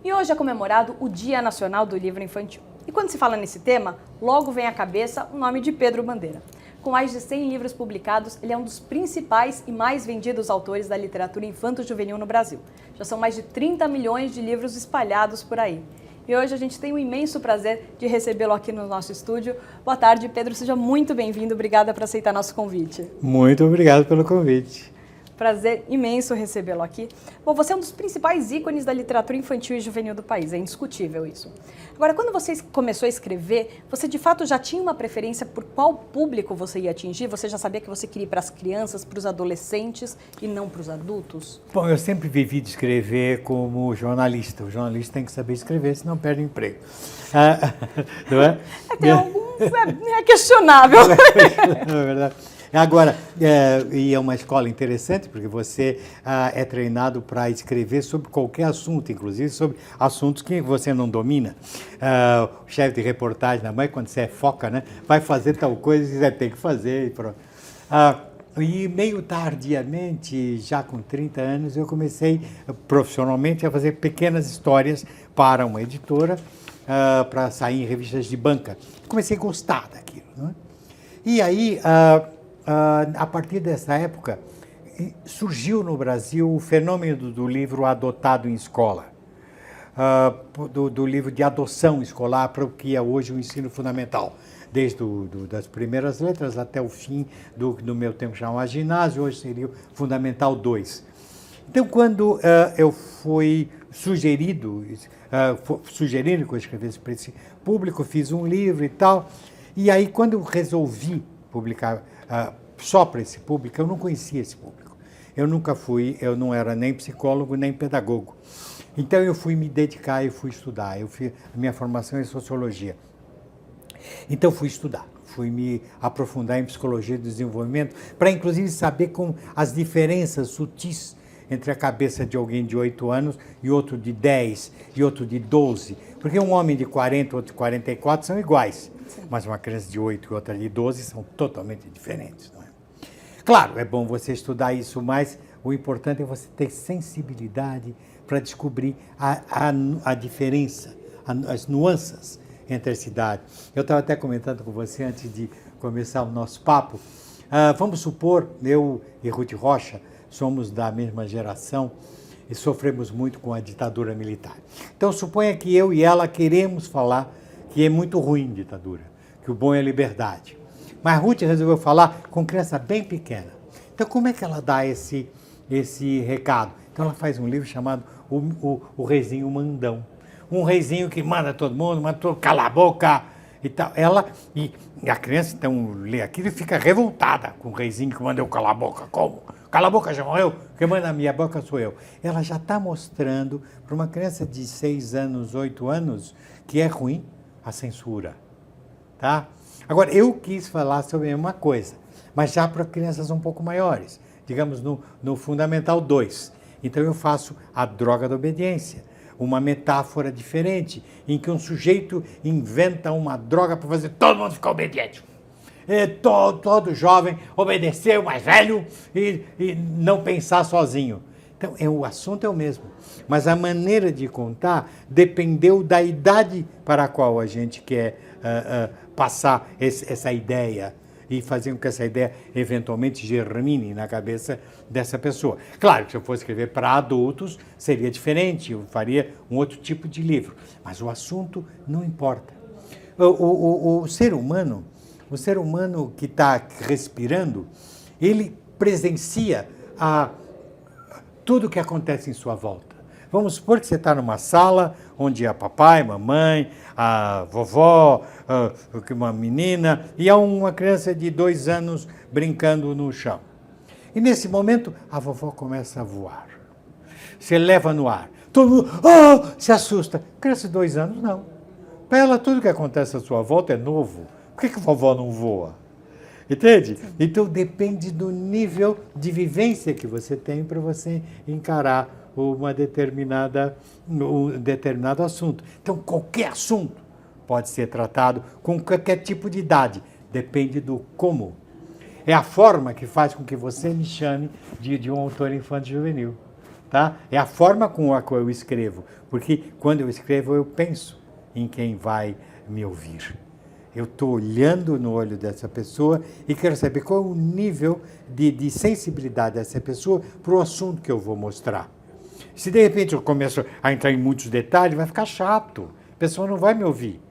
E hoje é comemorado o Dia Nacional do Livro Infantil. E quando se fala nesse tema, logo vem à cabeça o nome de Pedro Bandeira. Com mais de 100 livros publicados, ele é um dos principais e mais vendidos autores da literatura infanto-juvenil no Brasil. Já são mais de 30 milhões de livros espalhados por aí. E hoje a gente tem o imenso prazer de recebê-lo aqui no nosso estúdio. Boa tarde, Pedro. Seja muito bem-vindo. Obrigada por aceitar nosso convite. Muito obrigado pelo convite. Prazer imenso recebê-lo aqui. Bom, você é um dos principais ícones da literatura infantil e juvenil do país, é indiscutível isso. Agora, quando você começou a escrever, você de fato já tinha uma preferência por qual público você ia atingir? Você já sabia que você queria ir para as crianças, para os adolescentes e não para os adultos? Bom, eu sempre vivi de escrever como jornalista. O jornalista tem que saber escrever, senão perde o emprego. Não é? Tem alguns, é questionável. É verdade. Agora, e é uma escola interessante, porque você é treinado para escrever sobre qualquer assunto, inclusive sobre assuntos que você não domina. O chefe de reportagem na mãe, quando você é foca, né, vai fazer tal coisa e você tem que fazer e pronto. E meio tardiamente, já com 30 anos, eu comecei profissionalmente a fazer pequenas histórias para uma editora, para sair em revistas de banca. Comecei a gostar daquilo, não é? E aí... a partir dessa época, surgiu no Brasil o fenômeno do livro adotado em escola, do livro de adoção escolar para o que é hoje o ensino fundamental, desde das primeiras letras até o fim do meu tempo chamado ginásio, hoje seria o Fundamental 2. Então, quando eu fui sugerindo que eu escrevesse para esse público, fiz um livro e tal, e aí quando eu resolvi publicar só para esse público, eu não conhecia esse público. Eu não era nem psicólogo, nem pedagogo. Então eu fui me dedicar e fui estudar. A minha formação é em sociologia. Então fui estudar, fui me aprofundar em psicologia do desenvolvimento, para inclusive saber como as diferenças sutis entre a cabeça de alguém de 8 anos e outro de 10 e outro de 12. Porque um homem de 40 e outro de 44 são iguais. Mas uma criança de 8 e outra de 12 são totalmente diferentes, não é? Claro, é bom você estudar isso, mas o importante é você ter sensibilidade para descobrir a diferença, as nuances entre as idades. Eu estava até comentando com você antes de começar o nosso papo. Vamos supor, eu e Ruth Rocha somos da mesma geração e sofremos muito com a ditadura militar. Então suponha que eu e ela queremos falar que é muito ruim ditadura, que o bom é a liberdade. Mas Ruth resolveu falar com criança bem pequena. Então, como é que ela dá esse recado? Então, ela faz um livro chamado O Reizinho Mandão. Um reizinho que manda todo mundo, manda todo, cala a boca e tal. E a criança, então, lê aquilo e fica revoltada com o reizinho que manda eu calar a boca. Como? Cala a boca, já morreu? Quem manda a minha boca sou eu. Ela já está mostrando para uma criança de 6 anos, 8 anos, que é ruim a censura, tá? Agora, eu quis falar sobre a mesma coisa, mas já para crianças um pouco maiores, digamos no Fundamental 2. Então eu faço a droga da obediência, uma metáfora diferente, em que um sujeito inventa uma droga para fazer todo mundo ficar obediente. Todo jovem obedecer o mais velho e não pensar sozinho. Então, o assunto é o mesmo, mas a maneira de contar dependeu da idade para a qual a gente quer passar essa ideia e fazer com que essa ideia eventualmente germine na cabeça dessa pessoa. Claro que se eu fosse escrever para adultos, seria diferente, eu faria um outro tipo de livro, mas o assunto não importa. O ser humano que está respirando, ele presencia tudo o que acontece em sua volta. Vamos supor que você está numa sala onde há papai, mamãe, a vovó, uma menina, e há uma criança de 2 anos brincando no chão. E nesse momento, a vovó começa a voar. Você leva no ar. Todo mundo se assusta. Criança de 2 anos, não. Para ela, tudo que acontece à sua volta é novo. Por que a vovó não voa? Entende? Então depende do nível de vivência que você tem para você encarar um determinado assunto. Então qualquer assunto pode ser tratado com qualquer tipo de idade, depende do como. É a forma que faz com que você me chame de um autor infanto-juvenil. tá? É a forma com a qual eu escrevo, porque quando eu escrevo eu penso em quem vai me ouvir. Eu estou olhando no olho dessa pessoa e quero saber qual é o nível de sensibilidade dessa pessoa para o assunto que eu vou mostrar. Se de repente eu começo a entrar em muitos detalhes, vai ficar chato, a pessoa não vai me ouvir.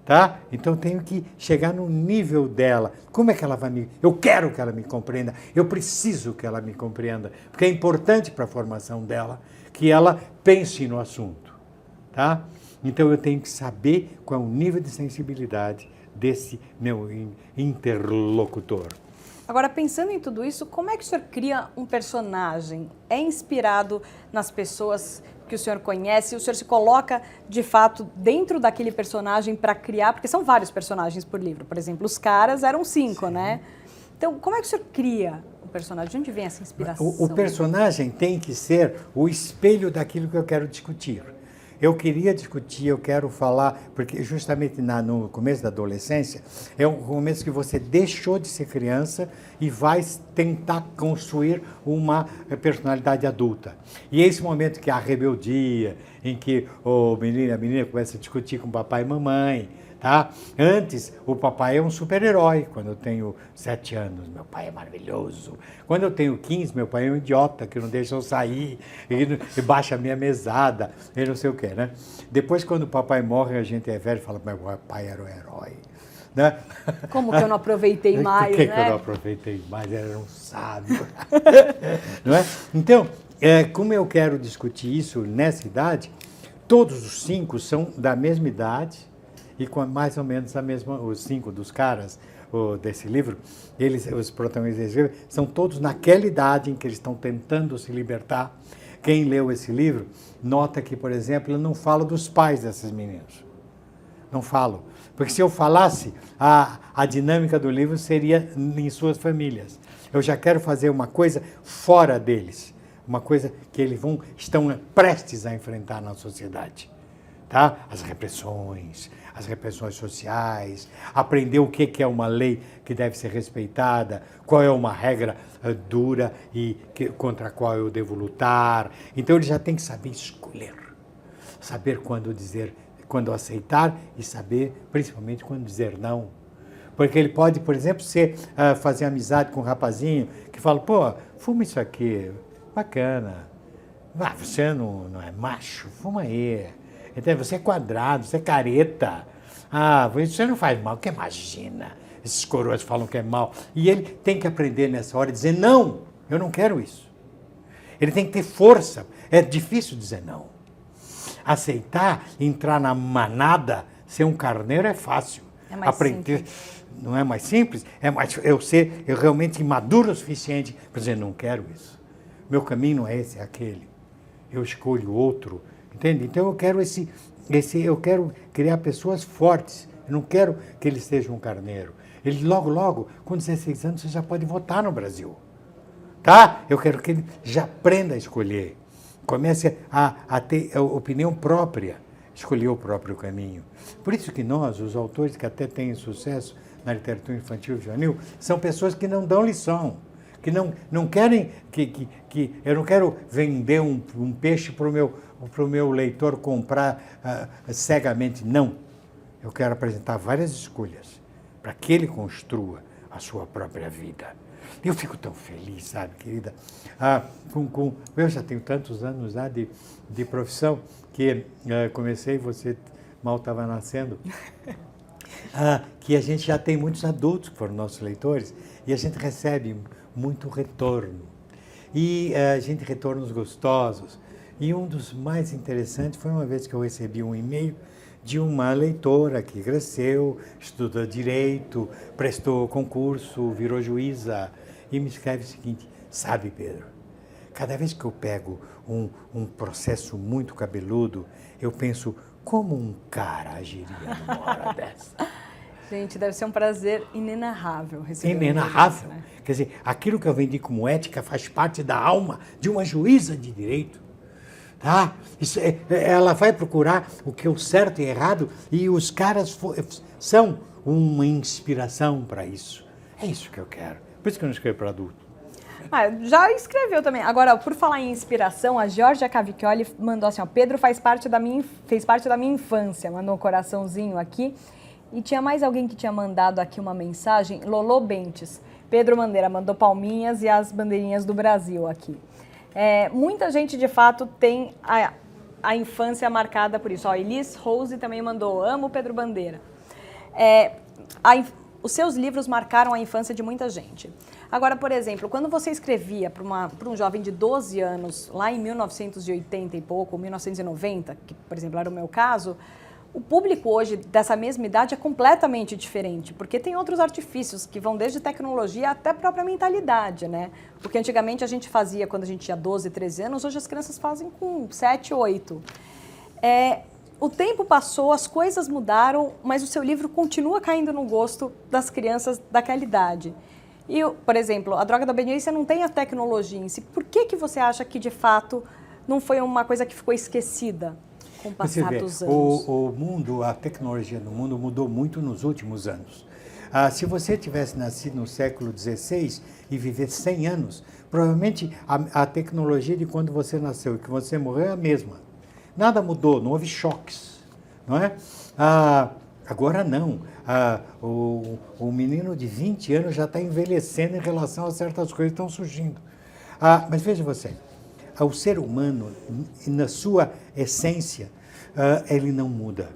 Tá? Então eu tenho que chegar no nível dela. Como é que ela vai me... Eu quero que ela me compreenda, eu preciso que ela me compreenda, porque é importante para a formação dela que ela pense no assunto. Tá? Então eu tenho que saber qual é o nível de sensibilidade desse meu interlocutor. Agora, pensando em tudo isso, como é que o senhor cria um personagem? É inspirado nas pessoas que o senhor conhece? O senhor se coloca, de fato, dentro daquele personagem para criar? Porque são vários personagens por livro. Por exemplo, os caras eram 5, sim, né? Então, como é que o senhor cria o personagem? De onde vem essa inspiração? O personagem tem que ser o espelho daquilo que eu quero discutir. Eu queria discutir, eu quero falar, porque justamente no começo da adolescência, é um começo que você deixou de ser criança e vai tentar construir uma personalidade adulta. E é esse momento que há rebeldia, em que o menino, a menina começa a discutir com papai e mamãe, tá? Antes, o papai é um super-herói. Quando eu tenho 7 anos, meu pai é maravilhoso. Quando eu tenho 15, meu pai é um idiota que não deixa eu sair, e baixa a minha mesada, e não sei o quê, né? Depois, quando o papai morre, a gente é velho e fala, meu pai era um herói. Né? Como que eu não aproveitei mais, Por que né? eu não aproveitei mais? Era um sábio. Não é? Então, como eu quero discutir isso nessa idade, todos os 5 são da mesma idade, e com mais ou menos a mesma, os 5 dos caras desse livro, os protagonistas são todos naquela idade em que eles estão tentando se libertar. Quem leu esse livro nota que, por exemplo, eu não falo dos pais desses meninos. Não falo. Porque se eu falasse, a dinâmica do livro seria em suas famílias. Eu já quero fazer uma coisa fora deles. Uma coisa que eles estão prestes a enfrentar na sociedade. Tá? As repressões sociais, aprender o que é uma lei que deve ser respeitada, qual é uma regra dura e contra a qual eu devo lutar. Então ele já tem que saber escolher, saber quando dizer, quando aceitar e saber principalmente quando dizer não. Porque ele pode, por exemplo, fazer amizade com um rapazinho que fala, pô, fuma isso aqui, bacana. Você não é macho, fuma aí. Então, você é quadrado, você é careta. Você não faz mal, que imagina. Esses coroas falam que é mal. E ele tem que aprender nessa hora e dizer, não, eu não quero isso. Ele tem que ter força. É difícil dizer não. Aceitar, entrar na manada, ser um carneiro é fácil. É mais aprender, simples. Não é mais simples? É mais eu realmente maduro o suficiente para dizer, não quero isso. Meu caminho não é esse, é aquele. Eu escolho outro. Entende? Então eu quero eu quero criar pessoas fortes. Eu não quero que ele seja um carneiro. Ele logo, com 16 anos, você já pode votar no Brasil. Tá? Eu quero que ele já aprenda a escolher. Comece a ter a opinião própria, escolher o próprio caminho. Por isso que nós, os autores que até têm sucesso na literatura infantil e juvenil, são pessoas que não dão lição. Que não querem eu não quero vender um peixe para o meu leitor comprar cegamente, não. Eu quero apresentar várias escolhas para que ele construa a sua própria vida. Eu fico tão feliz, sabe, querida? Eu já tenho tantos anos já de profissão que comecei, você mal estava nascendo, que a gente já tem muitos adultos que foram nossos leitores e a gente recebe muito retorno. E a gente retornos gostosos. E um dos mais interessantes foi uma vez que eu recebi um e-mail de uma leitora que cresceu, estudou direito, prestou concurso, virou juíza e me escreve o seguinte, sabe, Pedro, cada vez que eu pego um processo muito cabeludo, eu penso, como um cara agiria numa hora dessa? Gente, deve ser um prazer inenarrável receber Inenarrável. Né? Quer dizer, aquilo que eu vendi como ética faz parte da alma de uma juíza de direito. Tá? Ela vai procurar o que é o certo e errado e os caras são uma inspiração para isso. É isso que eu quero. Por isso que eu não escrevo para adulto. Já escreveu também. Agora, por falar em inspiração, a Georgia Cavicchioli mandou assim, ó, Pedro fez parte da minha infância, mandou um coraçãozinho aqui. E tinha mais alguém que tinha mandado aqui uma mensagem, Lolo Bentes. Pedro Bandeira mandou palminhas e as bandeirinhas do Brasil aqui. Muita gente, de fato, tem a infância marcada por isso. Ó, Elis Rose também mandou, amo Pedro Bandeira. Os seus livros marcaram a infância de muita gente. Agora, por exemplo, quando você escrevia para um jovem de 12 anos, lá em 1980 e pouco, 1990, que, por exemplo, era o meu caso, o público hoje dessa mesma idade é completamente diferente, porque tem outros artifícios que vão desde tecnologia até a própria mentalidade, né? Porque antigamente a gente fazia quando a gente tinha 12, 13 anos, hoje as crianças fazem com 7, 8. O tempo passou, as coisas mudaram, mas o seu livro continua caindo no gosto das crianças daquela idade. E, por exemplo, A Droga da Obediência não tem a tecnologia em si. Por que você acha que, de fato, não foi uma coisa que ficou esquecida com o passar dos anos? O mundo, a tecnologia no mundo mudou muito nos últimos anos. Se você tivesse nascido no século XVI e viver 100 anos, provavelmente a tecnologia de quando você nasceu e que você morreu é a mesma. Nada mudou, não houve choques, não é? Agora não. O menino de 20 anos já está envelhecendo em relação a certas coisas que estão surgindo. Mas veja você, o ser humano, na sua essência, ele não muda.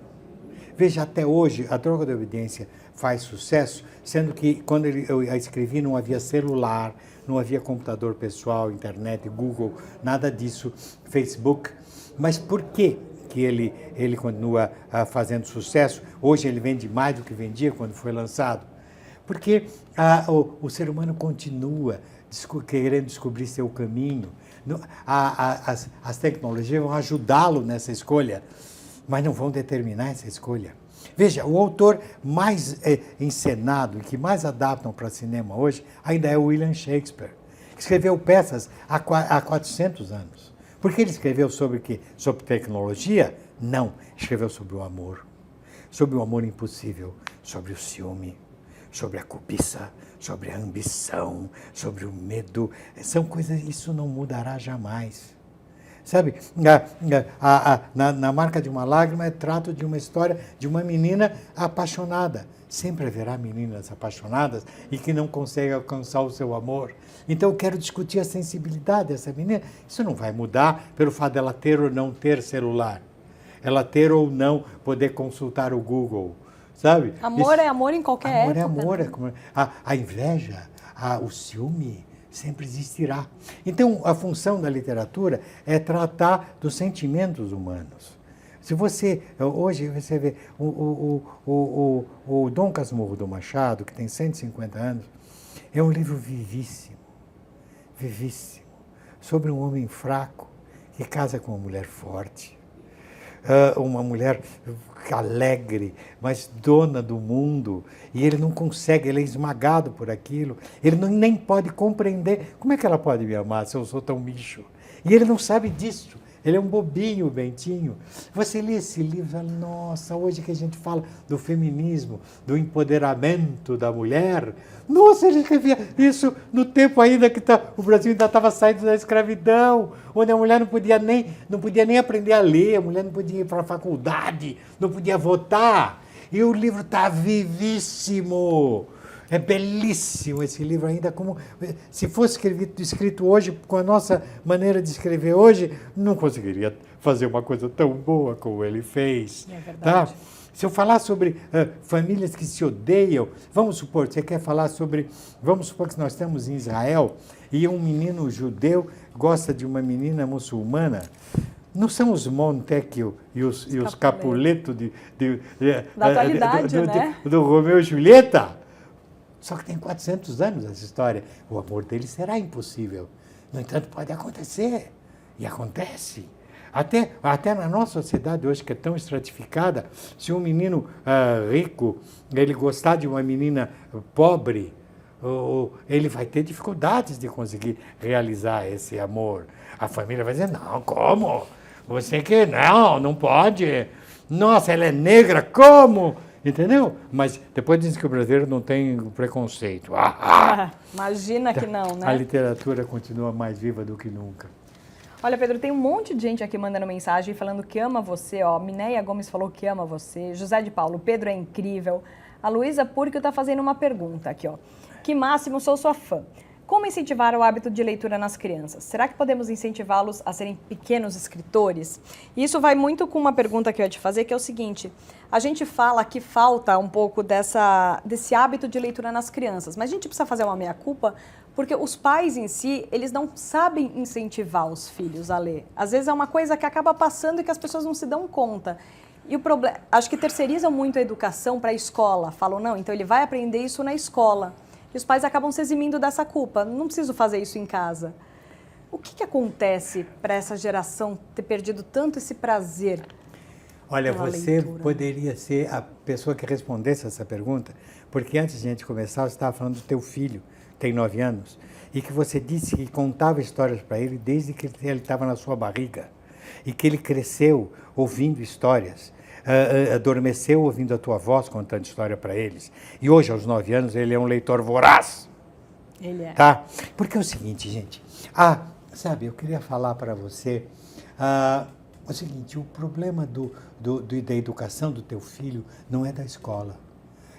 Veja, até hoje, A Droga da Obediência faz sucesso, sendo que quando eu a escrevi não havia celular, não havia computador pessoal, internet, Google, nada disso, Facebook. Mas por que ele continua fazendo sucesso? Hoje ele vende mais do que vendia quando foi lançado. Porque o ser humano continua querendo descobrir seu caminho. As tecnologias vão ajudá-lo nessa escolha, mas não vão determinar essa escolha. Veja, o autor mais encenado e que mais adaptam para cinema hoje ainda é o William Shakespeare, que escreveu peças há 400 anos. Por que ele escreveu sobre o quê? Sobre tecnologia? Não. Escreveu sobre o amor impossível, sobre o ciúme, sobre a cobiça, sobre a ambição, sobre o medo. São coisas, isso não mudará jamais. Sabe, na Marca de uma Lágrima, trato de uma história de uma menina apaixonada. Sempre haverá meninas apaixonadas e que não conseguem alcançar o seu amor. Então eu quero discutir a sensibilidade dessa menina. Isso não vai mudar pelo fato dela ter ou não ter celular. Ela ter ou não poder consultar o Google, sabe? Amor é amor em qualquer época. Amor é amor. A inveja, o ciúme sempre existirá. Então, a função da literatura é tratar dos sentimentos humanos. Se você, hoje, você vê o Dom Casmurro do Machado, que tem 150 anos, é um livro vivíssimo, vivíssimo, sobre um homem fraco que casa com uma mulher forte. Uma mulher alegre, mas dona do mundo, e ele não consegue, ele é esmagado por aquilo, ele nem pode compreender como é que ela pode me amar se eu sou tão bicho. E ele não sabe disso, ele é um bobinho, Bentinho. Você lê esse livro e fala, nossa, hoje que a gente fala do feminismo, do empoderamento da mulher, nossa, ele escrevia isso no tempo ainda que o Brasil ainda estava saindo da escravidão, onde a mulher não podia nem aprender a ler, a mulher não podia ir para a faculdade, não podia votar. E o livro está vivíssimo. É belíssimo esse livro ainda, como se fosse escrito hoje, com a nossa maneira de escrever hoje, não conseguiria fazer uma coisa tão boa como ele fez. É verdade. Tá? Se eu falar sobre famílias que se odeiam, vamos supor que nós estamos em Israel e um menino judeu gosta de uma menina muçulmana. Não são os Montecchio e os Capuleto da atualidade, né? do Romeu e Julieta? Só que tem 400 anos essa história. O amor deles será impossível. No entanto, pode acontecer. E acontece. Até na nossa sociedade hoje, que é tão estratificada, se um menino rico ele gostar de uma menina pobre, ele vai ter dificuldades de conseguir realizar esse amor. A família vai dizer, não, como? Você que não pode. Nossa, ela é negra, como? Entendeu? Mas depois dizem que o brasileiro não tem preconceito. Imagina que não, né? A literatura continua mais viva do que nunca. Olha, Pedro, tem um monte de gente aqui mandando mensagem falando que ama você, ó. Minéia Gomes falou que ama você. José de Paulo, Pedro é incrível. A Luísa Púrquio está fazendo uma pergunta aqui, ó. Que máximo, sou sua fã. Como incentivar o hábito de leitura nas crianças? Será que podemos incentivá-los a serem pequenos escritores? E isso vai muito com uma pergunta que eu ia te fazer, que é o seguinte. A gente fala que falta um pouco desse hábito de leitura nas crianças, mas a gente precisa fazer uma meia-culpa, porque os pais em si, eles não sabem incentivar os filhos a ler. Às vezes é uma coisa que acaba passando e que as pessoas não se dão conta. E o problema, acho que terceirizam muito a educação para a escola. Falam, não, então ele vai aprender isso na escola. E os pais acabam se eximindo dessa culpa. Não preciso fazer isso em casa. O que acontece para essa geração ter perdido tanto esse prazer? Olha, você leitura? poderia ser a pessoa que respondesse essa pergunta, porque antes de a gente começar, você estava falando do teu filho, que tem 9 anos, e que você disse que contava histórias para ele desde que ele estava na sua barriga, e que ele cresceu ouvindo histórias. Adormeceu ouvindo a tua voz contando história para eles. E hoje, aos 9 anos, ele é um leitor voraz. Ele é. Tá? Porque é o seguinte, gente. Sabe, eu queria falar para você o seguinte, o problema da educação do teu filho não é da escola.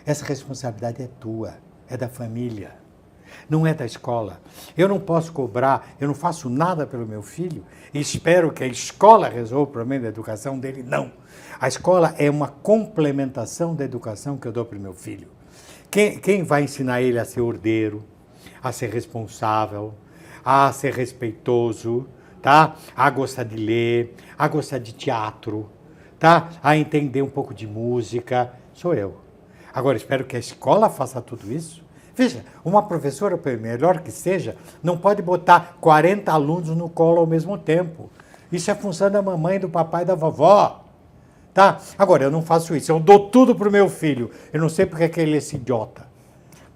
Essa responsabilidade é tua, é da família. Não é da escola. Eu não posso cobrar, eu não faço nada pelo meu filho e espero que a escola resolva o problema da educação dele. Não. A escola é uma complementação da educação que eu dou para o meu filho. Quem vai ensinar ele a ser ordeiro, a ser responsável, a ser respeitoso, tá? A gostar de ler, a gostar de teatro, tá? A entender um pouco de música, sou eu. Agora, espero que a escola faça tudo isso. Veja, uma professora, por melhor que seja, não pode botar 40 alunos no colo ao mesmo tempo. Isso é função da mamãe, do papai e da vovó. Tá? Agora, eu não faço isso. Eu dou tudo para o meu filho. Eu não sei porque que ele é esse idiota.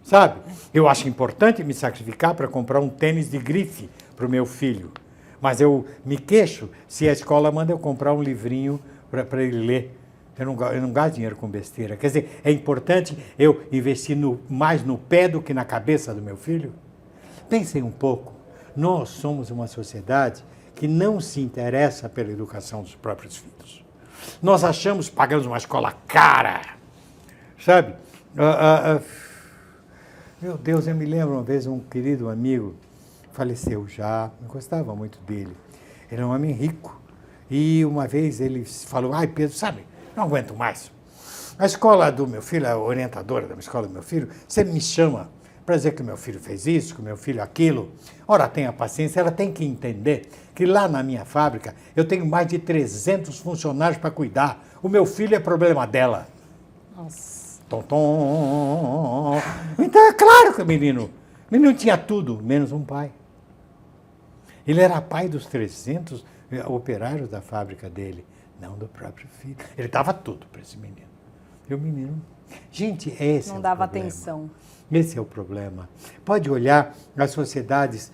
Sabe? Eu acho importante me sacrificar para comprar um tênis de grife para o meu filho. Mas eu me queixo se a escola manda eu comprar um livrinho para ele ler. Eu não gasto dinheiro com besteira. Quer dizer, é importante eu investir mais no pé do que na cabeça do meu filho? Pensem um pouco. Nós somos uma sociedade que não se interessa pela educação dos próprios filhos. Nós pagamos uma escola cara, sabe? Meu Deus, eu me lembro uma vez um querido amigo, faleceu já, eu gostava muito dele. Ele é um homem rico. E uma vez ele falou, Pedro, sabe, não aguento mais. A escola do meu filho, a orientadora da escola do meu filho, sempre me chama para dizer que o meu filho fez isso, que o meu filho aquilo. Ora, tenha paciência, ela tem que entender que lá na minha fábrica eu tenho mais de 300 funcionários para cuidar. O meu filho é problema dela. Nossa. Então é claro que o menino tinha tudo, menos um pai. Ele era pai dos 300 operários da fábrica dele, não do próprio filho. Ele dava tudo para esse menino. E o menino... Gente, esse não é dava o problema. atenção. Esse é o problema. Pode olhar as sociedades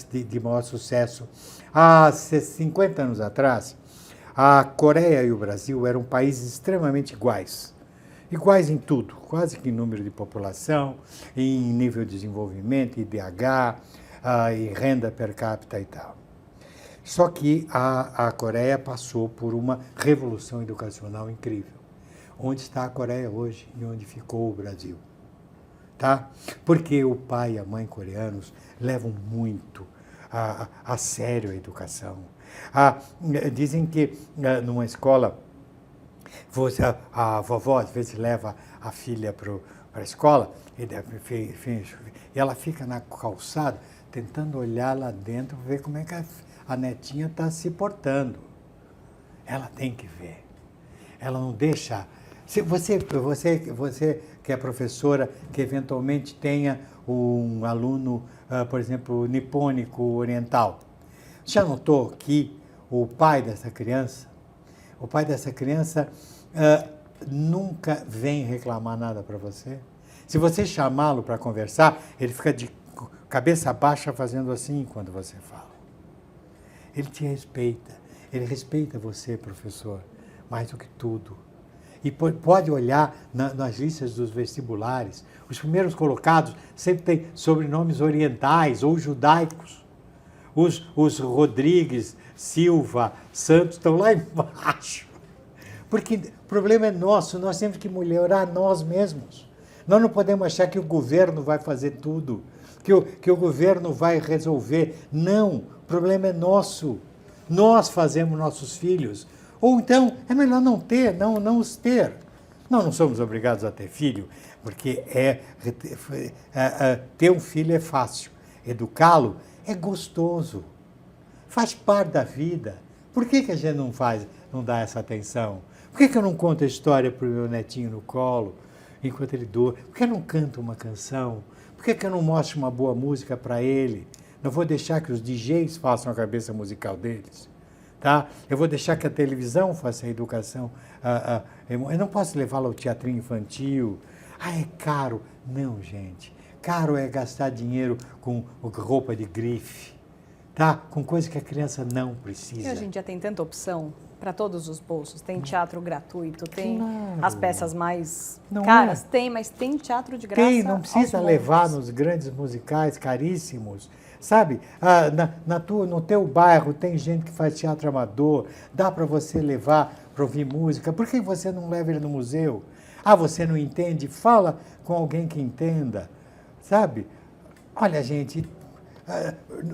de maior sucesso. Há 50 anos atrás, a Coreia e o Brasil eram países extremamente iguais. Iguais em tudo, quase que em número de população, em nível de desenvolvimento, IDH, em renda per capita e tal. Só que a Coreia passou por uma revolução educacional incrível. Onde está a Coreia hoje e onde ficou o Brasil? Tá? Porque o pai e a mãe coreanos levam muito a sério a educação. Dizem que numa escola, a vovó às vezes leva a filha para a escola e ela fica na calçada tentando olhar lá dentro, ver como é que a netinha está se portando. Ela tem que ver. Ela não deixa... Se você que é professora, que eventualmente tenha um aluno, por exemplo, nipônico oriental, já notou que o pai dessa criança nunca vem reclamar nada para você? Se você chamá-lo para conversar, ele fica de cabeça baixa fazendo assim quando você fala. Ele te respeita, ele respeita você, professor, mais do que tudo. E pode olhar nas listas dos vestibulares. Os primeiros colocados sempre têm sobrenomes orientais ou judaicos. Os Rodrigues, Silva, Santos estão lá embaixo. Porque o problema é nosso, nós temos que melhorar nós mesmos. Nós não podemos achar que o governo vai fazer tudo, que o governo vai resolver. Não, o problema é nosso. Nós fazemos nossos filhos. Ou então, é melhor não ter, não os ter. Nós não somos obrigados a ter filho, porque ter um filho é fácil. Educá-lo é gostoso. Faz parte da vida. Por que a gente não dá essa atenção? Por que eu não conto a história para o meu netinho no colo, enquanto ele dorme? Por que eu não canto uma canção? Por que eu não mostro uma boa música para ele? Não vou deixar que os DJs façam a cabeça musical deles. Tá? Eu vou deixar que a televisão faça a educação. Eu não posso levá-lo ao teatrinho infantil. É caro. Não, gente. Caro é gastar dinheiro com roupa de grife. Tá? Com coisa que a criança não precisa. E hoje em dia tem tanta opção para todos os bolsos. Tem teatro gratuito, tem Claro. as peças mais Não caras. é? Tem, mas tem teatro de graça. Tem, não precisa aos levar montes. nos grandes musicais caríssimos. Sabe, no teu bairro tem gente que faz teatro amador, dá para você levar para ouvir música. Por que você não leva ele no museu? Você não entende? Fala com alguém que entenda, sabe? Olha, gente,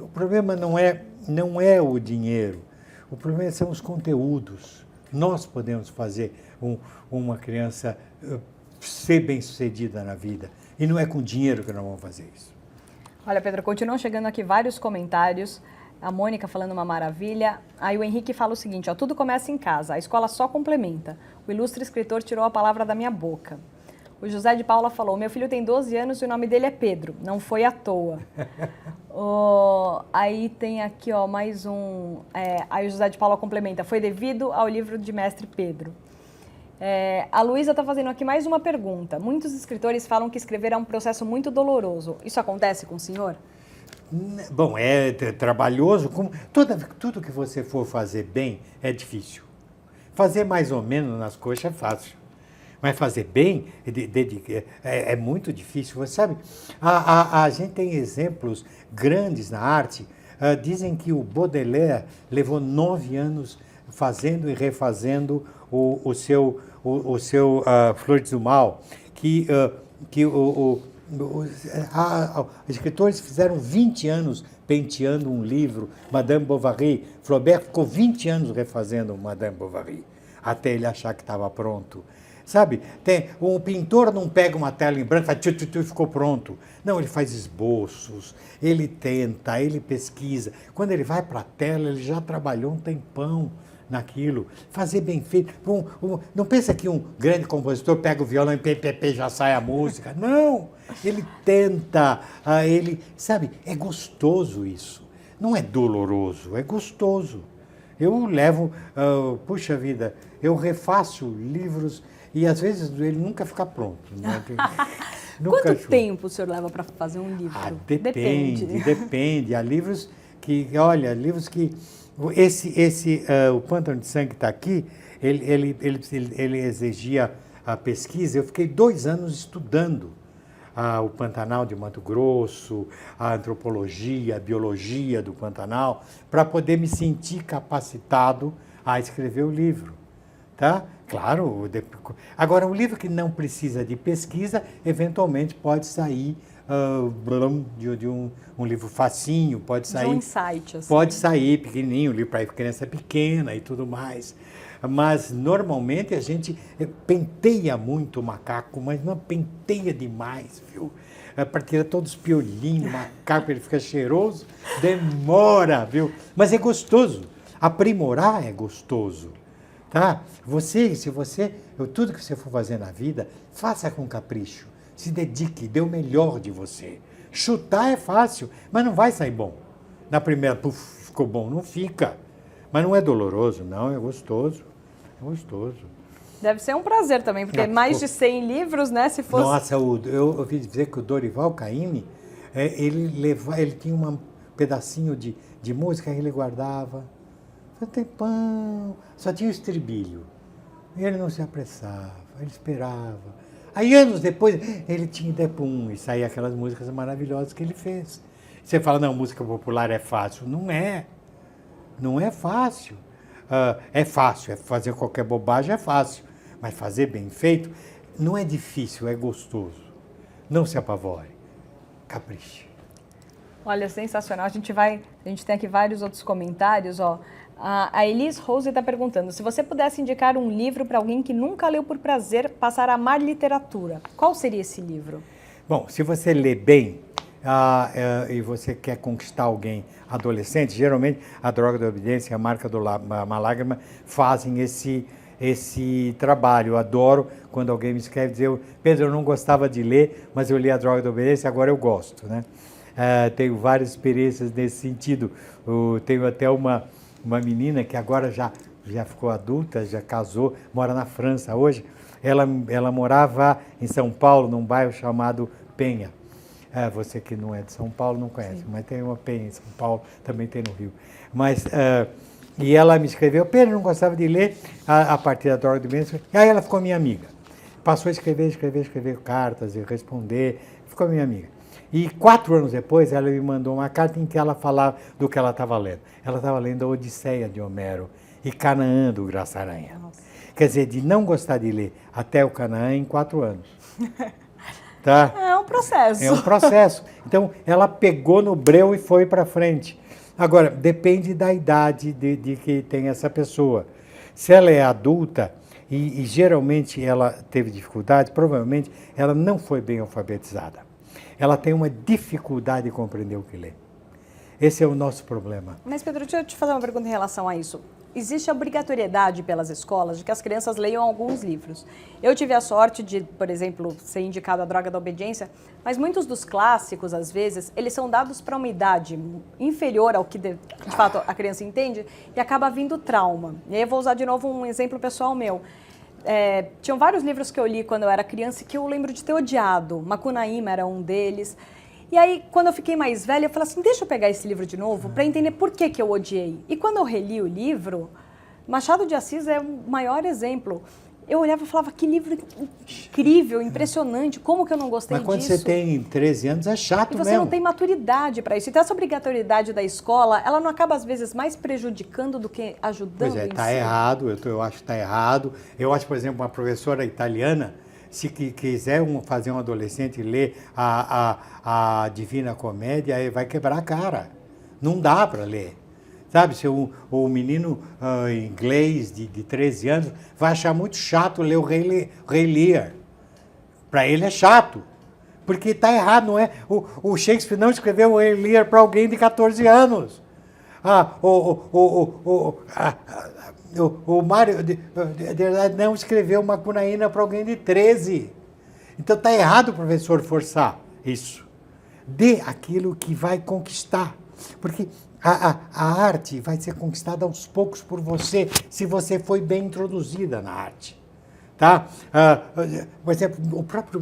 o problema não é o dinheiro, o problema são os conteúdos. Nós podemos fazer uma criança ser bem-sucedida na vida, e não é com dinheiro que nós vamos fazer isso. Olha, Pedro, continuam chegando aqui vários comentários. A Mônica falando uma maravilha. Aí o Henrique fala o seguinte, ó, tudo começa em casa, a escola só complementa. O ilustre escritor tirou a palavra da minha boca. O José de Paula falou, meu filho tem 12 anos e o nome dele é Pedro, não foi à toa. Aí tem aqui, ó, mais um. Aí o José de Paula complementa, foi devido ao livro de mestre Pedro. A Luísa está fazendo aqui mais uma pergunta. Muitos escritores falam que escrever é um processo muito doloroso. Isso acontece com o senhor? Bom, é trabalhoso. Tudo que você for fazer bem é difícil. Fazer mais ou menos nas coxas é fácil. Mas fazer bem é muito difícil. Você sabe, a gente tem exemplos grandes na arte. Dizem que o Baudelaire levou 9 anos fazendo e refazendo o seu Flores do Mal, que os escritores fizeram 20 anos penteando um livro, Madame Bovary. Flaubert ficou 20 anos refazendo Madame Bovary, até ele achar que estava pronto. Sabe, um pintor não pega uma tela em branco e faz e ficou pronto. Não, ele faz esboços, ele tenta, ele pesquisa. Quando ele vai para a tela, ele já trabalhou um tempão naquilo. Fazer bem feito. Não pensa que um grande compositor pega o violão e ppp já sai a música. Não, ele tenta, sabe, é gostoso isso. Não é doloroso, é gostoso. Eu levo, puxa vida, eu refaço livros e às vezes ele nunca fica pronto. Né? Quanto tempo o senhor leva para fazer um livro? Depende. Há livros que, o Pântano de Sangue que está aqui, ele exigia a pesquisa. Eu fiquei 2 anos estudando o Pantanal de Mato Grosso, a antropologia, a biologia do Pantanal, para poder me sentir capacitado a escrever o livro. Tá? Claro, agora um livro que não precisa de pesquisa, eventualmente pode sair de um livro facinho, pode sair... De um insight, assim. Pode sair pequenininho, um livro para criança pequena e tudo mais. Mas, normalmente, a gente penteia muito o macaco, mas não penteia demais, viu? Para tirar todos os piolinhos, o macaco, ele fica cheiroso, demora, viu? Mas é gostoso. Aprimorar é gostoso, tá? Tudo que você for fazer na vida, faça com capricho. Se dedique, dê o melhor de você. Chutar é fácil, mas não vai sair bom. Na primeira, ficou bom, não fica. Mas não é doloroso, não, é gostoso. É gostoso. Deve ser um prazer também, porque mais de 100 livros, né, se fosse... Nossa, eu ouvi dizer que o Dorival Caymmi, ele tinha um pedacinho de música que ele guardava. Foi um tempão, só tinha o estribilho. Ele não se apressava, ele esperava. Aí, anos depois, ele tinha ideia, pum, e saía aquelas músicas maravilhosas que ele fez. Você fala, não, música popular é fácil. Não é. Não é fácil. É fácil, fazer qualquer bobagem é fácil. Mas fazer bem feito não é difícil, é gostoso. Não se apavore. Capriche. Olha, sensacional. A gente tem aqui vários outros comentários, ó. A Elis Rose está perguntando, se você pudesse indicar um livro para alguém que nunca leu por prazer, passar a amar literatura, qual seria esse livro? Bom, se você lê bem e você quer conquistar alguém adolescente, geralmente a Droga da Obediência e a Marca do Malágrima fazem esse trabalho. Eu adoro quando alguém me escreve e diz, Pedro, eu não gostava de ler, mas eu li a Droga da Obediência e agora eu gosto, né? Tenho várias experiências nesse sentido. Tenho até uma menina que agora já ficou adulta, já casou, mora na França hoje. Ela morava em São Paulo, num bairro chamado Penha. Você que não é de São Paulo não conhece, sim, mas tem uma Penha em São Paulo, também tem no Rio. E ela me escreveu, Pedro, não gostava de ler a partir da Droga do Obediência. E aí ela ficou minha amiga. Passou a escrever cartas e responder, ficou minha amiga. E 4 anos depois, ela me mandou uma carta em que ela falava do que ela estava lendo. Ela estava lendo a Odisseia de Homero e Canaã do Graça Aranha. Nossa. Quer dizer, de não gostar de ler até o Canaã em 4 anos. Tá? É um processo. É um processo. Então, ela pegou no breu e foi para frente. Agora, depende da idade de que tem essa pessoa. Se ela é adulta e geralmente ela teve dificuldade, provavelmente ela não foi bem alfabetizada. Ela tem uma dificuldade de compreender o que lê. Esse é o nosso problema. Mas, Pedro, deixa eu te fazer uma pergunta em relação a isso. Existe a obrigatoriedade pelas escolas de que as crianças leiam alguns livros. Eu tive a sorte de, por exemplo, ser indicado a Droga da Obediência, mas muitos dos clássicos, às vezes, eles são dados para uma idade inferior ao que, de fato, a criança entende e acaba vindo trauma. E aí eu vou usar de novo um exemplo pessoal meu. Tinham vários livros que eu li quando eu era criança que eu lembro de ter odiado. Macunaíma era um deles. E aí, quando eu fiquei mais velha, eu falei assim, deixa eu pegar esse livro de novo para entender por que eu odiei. E quando eu reli o livro, Machado de Assis é o maior exemplo. Eu olhava e falava, que livro incrível, impressionante, como que eu não gostei disso? Mas quando você tem 13 anos é chato mesmo. E você não tem maturidade para isso. Então essa obrigatoriedade da escola, ela não acaba às vezes mais prejudicando do que ajudando? Pois é, está errado, eu acho que está errado. Eu acho, por exemplo, uma professora italiana, se quiser fazer um adolescente ler a Divina Comédia, aí vai quebrar a cara. Não dá para ler. Sabe, se o menino inglês de 13 anos vai achar muito chato ler o Rei Lear. Para ele é chato, porque está errado, não é? O Shakespeare não escreveu o Rei Lear para alguém de 14 anos. O Mário de verdade não escreveu Macunaíma para alguém de 13. Então está errado o professor forçar isso. Dê aquilo que vai conquistar. Porque a arte vai ser conquistada aos poucos por você, se você foi bem introduzida na arte. Tá? Por exemplo,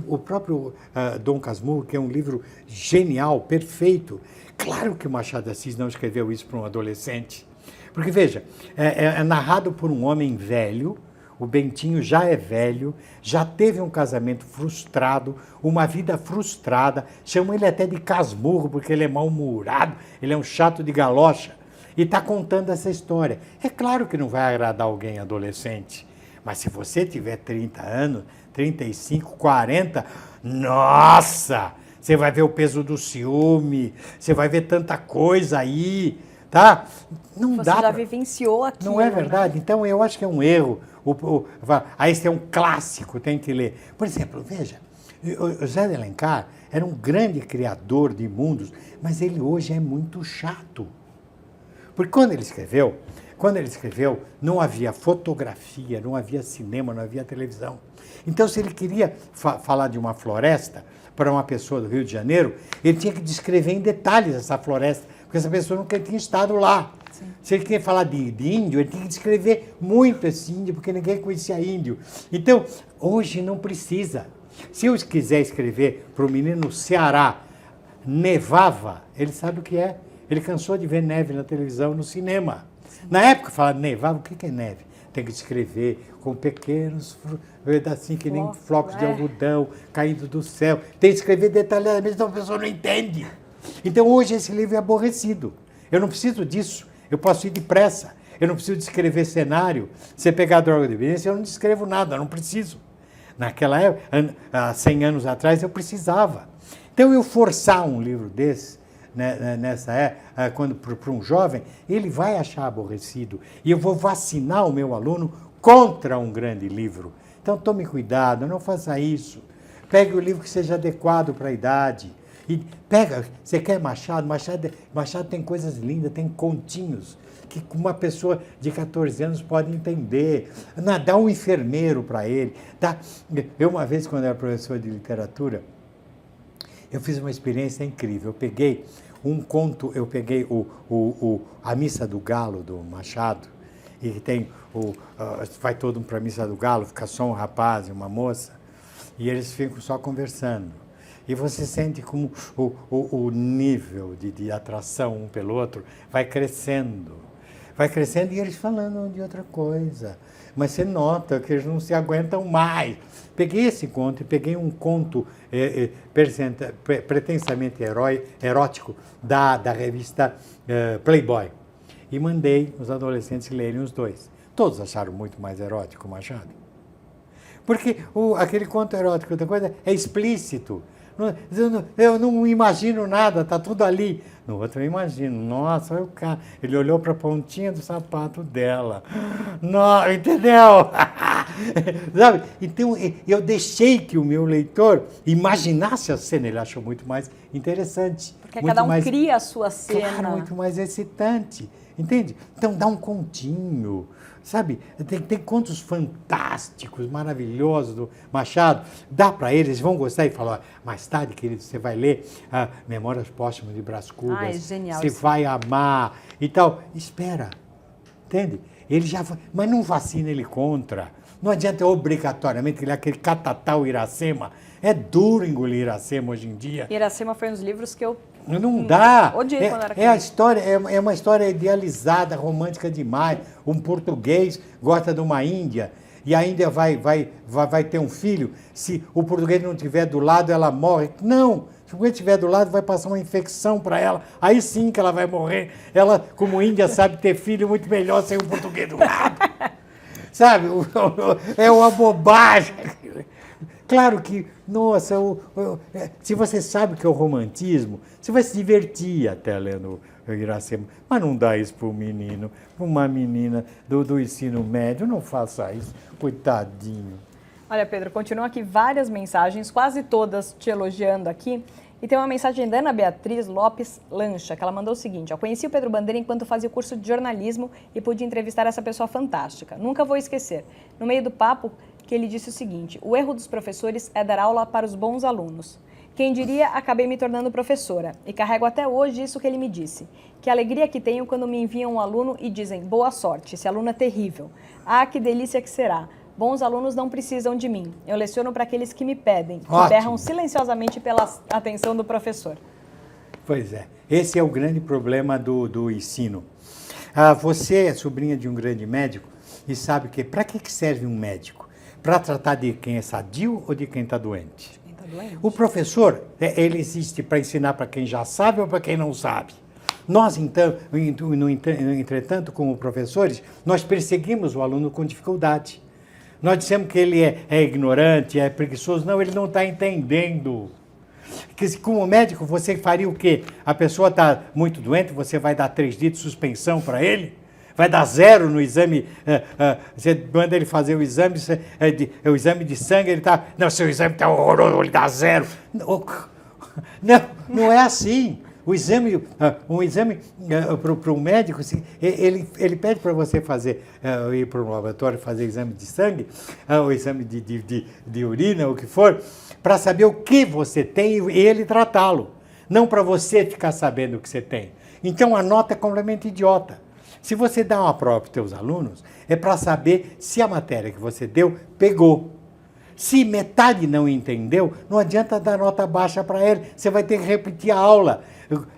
o próprio Dom Casmurro, que é um livro genial, perfeito. Claro que o Machado de Assis não escreveu isso para um adolescente. Porque, veja, é narrado por um homem velho, o Bentinho já é velho, já teve um casamento frustrado, uma vida frustrada, chamam ele até de Casmurro, porque ele é mal-humorado, ele é um chato de galocha, e está contando essa história. É claro que não vai agradar alguém adolescente, mas se você tiver 30 anos, 35, 40, nossa, você vai ver o peso do ciúme, você vai ver tanta coisa aí, tá? Não você dá já vivenciou aquilo. Não é verdade? Né? Então, eu acho que é um erro. Aí esse é um clássico, tem que ler. Por exemplo, veja, o Zé de Alencar era um grande criador de mundos, mas ele hoje é muito chato. Porque quando ele escreveu, não havia fotografia, não havia cinema, não havia televisão. Então, se ele queria falar de uma floresta para uma pessoa do Rio de Janeiro, ele tinha que descrever em detalhes essa floresta, porque essa pessoa nunca tinha estado lá. Sim. Se ele queria falar de índio, ele tinha que descrever muito esse índio, porque ninguém conhecia índio. Então, hoje não precisa. Se eu quiser escrever para o menino no Ceará, nevava, ele sabe o que é. Ele cansou de ver neve na televisão, no cinema. Sim. Na época, falava nevava, o que é neve? tem que descrever com pequenos pedacinhos, que nem flocos de algodão caindo do céu. Tem que escrever detalhadamente, senão a pessoa não entende. Então, hoje, esse livro é aborrecido. Eu não preciso disso. Eu posso ir depressa. Eu não preciso descrever cenário. Se pegar a droga de dependência, eu não descrevo nada, eu não preciso. Naquela época, há 100 anos atrás, eu precisava. Então, eu forçar um livro desse, né, nessa época, quando para um jovem, ele vai achar aborrecido. E eu vou vacinar o meu aluno contra um grande livro. Então, tome cuidado, não faça isso. Pegue o livro que seja adequado para a idade. E pega, você quer Machado? Machado tem coisas lindas, tem continhos que uma pessoa de 14 anos pode entender. Dá um enfermeiro para ele. Eu, uma vez, quando era professor de literatura, eu fiz uma experiência incrível. Eu peguei um conto, eu peguei a Missa do Galo, do Machado, e tem vai todo mundo para a Missa do Galo, fica só um rapaz e uma moça, e eles ficam só conversando. E você sente como o nível de atração um pelo outro vai crescendo. Vai crescendo e eles falando de outra coisa. Mas você nota que eles não se aguentam mais. Peguei esse conto e peguei um conto pretensamente erótico da revista Playboy. E mandei os adolescentes lerem os dois. Todos acharam muito mais erótico o Machado. Porque aquele conto erótico da coisa é explícito. Eu não imagino nada, está tudo ali. No outro eu imagino, nossa, olha o cara. Ele olhou para a pontinha do sapato dela. Não, entendeu? Sabe? Então, eu deixei que o meu leitor imaginasse a cena. Ele achou muito mais interessante. Porque cada um cria a sua cena. Claro, muito mais excitante. Entende? Então, dá um continho. Sabe, tem contos fantásticos, maravilhosos do Machado. Dá para eles, vão gostar e falar, mais tarde, querido, você vai ler Memórias Póstumas de Brás Cubas. Ah, é genial. Você vai amar e tal. Espera, entende? Ele já, mas não vacina ele contra. Não adianta obrigatoriamente ler aquele Catatal Iracema. É duro engolir Iracema hoje em dia. Iracema foi um dos livros que eu não dá. Odiei quando era criança. A história é uma história idealizada, romântica demais. Um português gosta de uma índia e a Índia vai ter um filho. Se o português não estiver do lado, ela morre. Não! Se o português estiver do lado, vai passar uma infecção para ela. Aí sim que ela vai morrer. Ela, como índia, sabe ter filho muito melhor sem o português do lado. Sabe? É uma bobagem. Claro que, nossa, se você sabe que é o romantismo, você vai se divertir até lendo Iracema. Mas não dá isso para um menino, para uma menina do ensino médio. Não faça isso, coitadinho. Olha, Pedro, continuam aqui várias mensagens, quase todas te elogiando aqui. E tem uma mensagem da Ana Beatriz Lopes Lancha, que ela mandou o seguinte: eu conheci o Pedro Bandeira enquanto fazia o curso de jornalismo e pude entrevistar essa pessoa fantástica. Nunca vou esquecer. No meio do papo, que ele disse o seguinte: o erro dos professores é dar aula para os bons alunos. Quem diria, acabei me tornando professora. E carrego até hoje isso que ele me disse. Que alegria que tenho quando me enviam um aluno e dizem, boa sorte, esse aluno é terrível. Ah, que delícia que será. Bons alunos não precisam de mim. Eu leciono para aqueles que me pedem, que berram silenciosamente pela atenção do professor. Pois é. Esse é o grande problema do ensino. Você é sobrinha de um grande médico e sabe que para que serve um médico? Para tratar de quem é sadio ou de quem está doente? Quem está doente? O professor, ele existe para ensinar para quem já sabe ou para quem não sabe. Nós, então, entretanto, como professores, nós perseguimos o aluno com dificuldade. Nós dissemos que ele é ignorante, é preguiçoso. Não, ele não está entendendo. Que, como médico, você faria o quê? A pessoa está muito doente, você vai dar 3 dias de suspensão para ele? Vai dar 0 no exame? Você manda ele fazer o exame, o exame de sangue, ele está... Não, seu exame está horroroso, ele dá 0. Não é assim. Um exame para um médico, ele pede para você ir para um laboratório fazer exame de sangue, ou exame de urina, o que for, para saber o que você tem e ele tratá-lo. Não para você ficar sabendo o que você tem. Então a nota é completamente idiota. Se você dá uma prova para os seus alunos, é para saber se a matéria que você deu pegou. Se metade não entendeu, não adianta dar nota baixa para ele. Você vai ter que repetir a aula,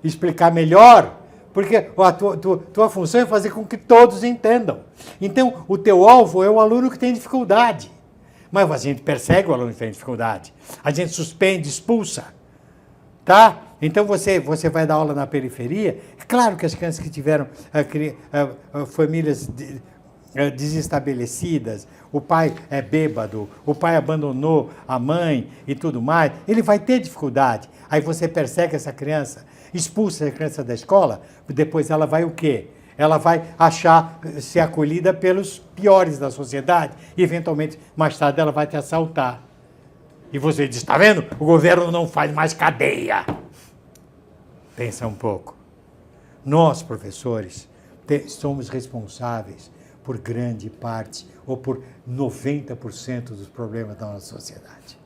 explicar melhor, Porque a tua função é fazer com que todos entendam. Então, o teu alvo é o aluno que tem dificuldade. Mas a gente persegue o aluno que tem dificuldade. A gente suspende, expulsa. Tá? Então, você vai dar aula na periferia. É claro que as crianças que tiveram famílias desestabelecidas, o pai é bêbado, o pai abandonou a mãe e tudo mais, ele vai ter dificuldade. Aí você persegue essa criança, expulsa a criança da escola, depois ela vai o quê? Ela vai achar ser acolhida pelos piores da sociedade e, eventualmente, mais tarde, ela vai te assaltar. E você diz, está vendo? O governo não faz mais cadeia. Pensa um pouco. Nós, professores, somos responsáveis por grande parte, ou por 90% dos problemas da nossa sociedade.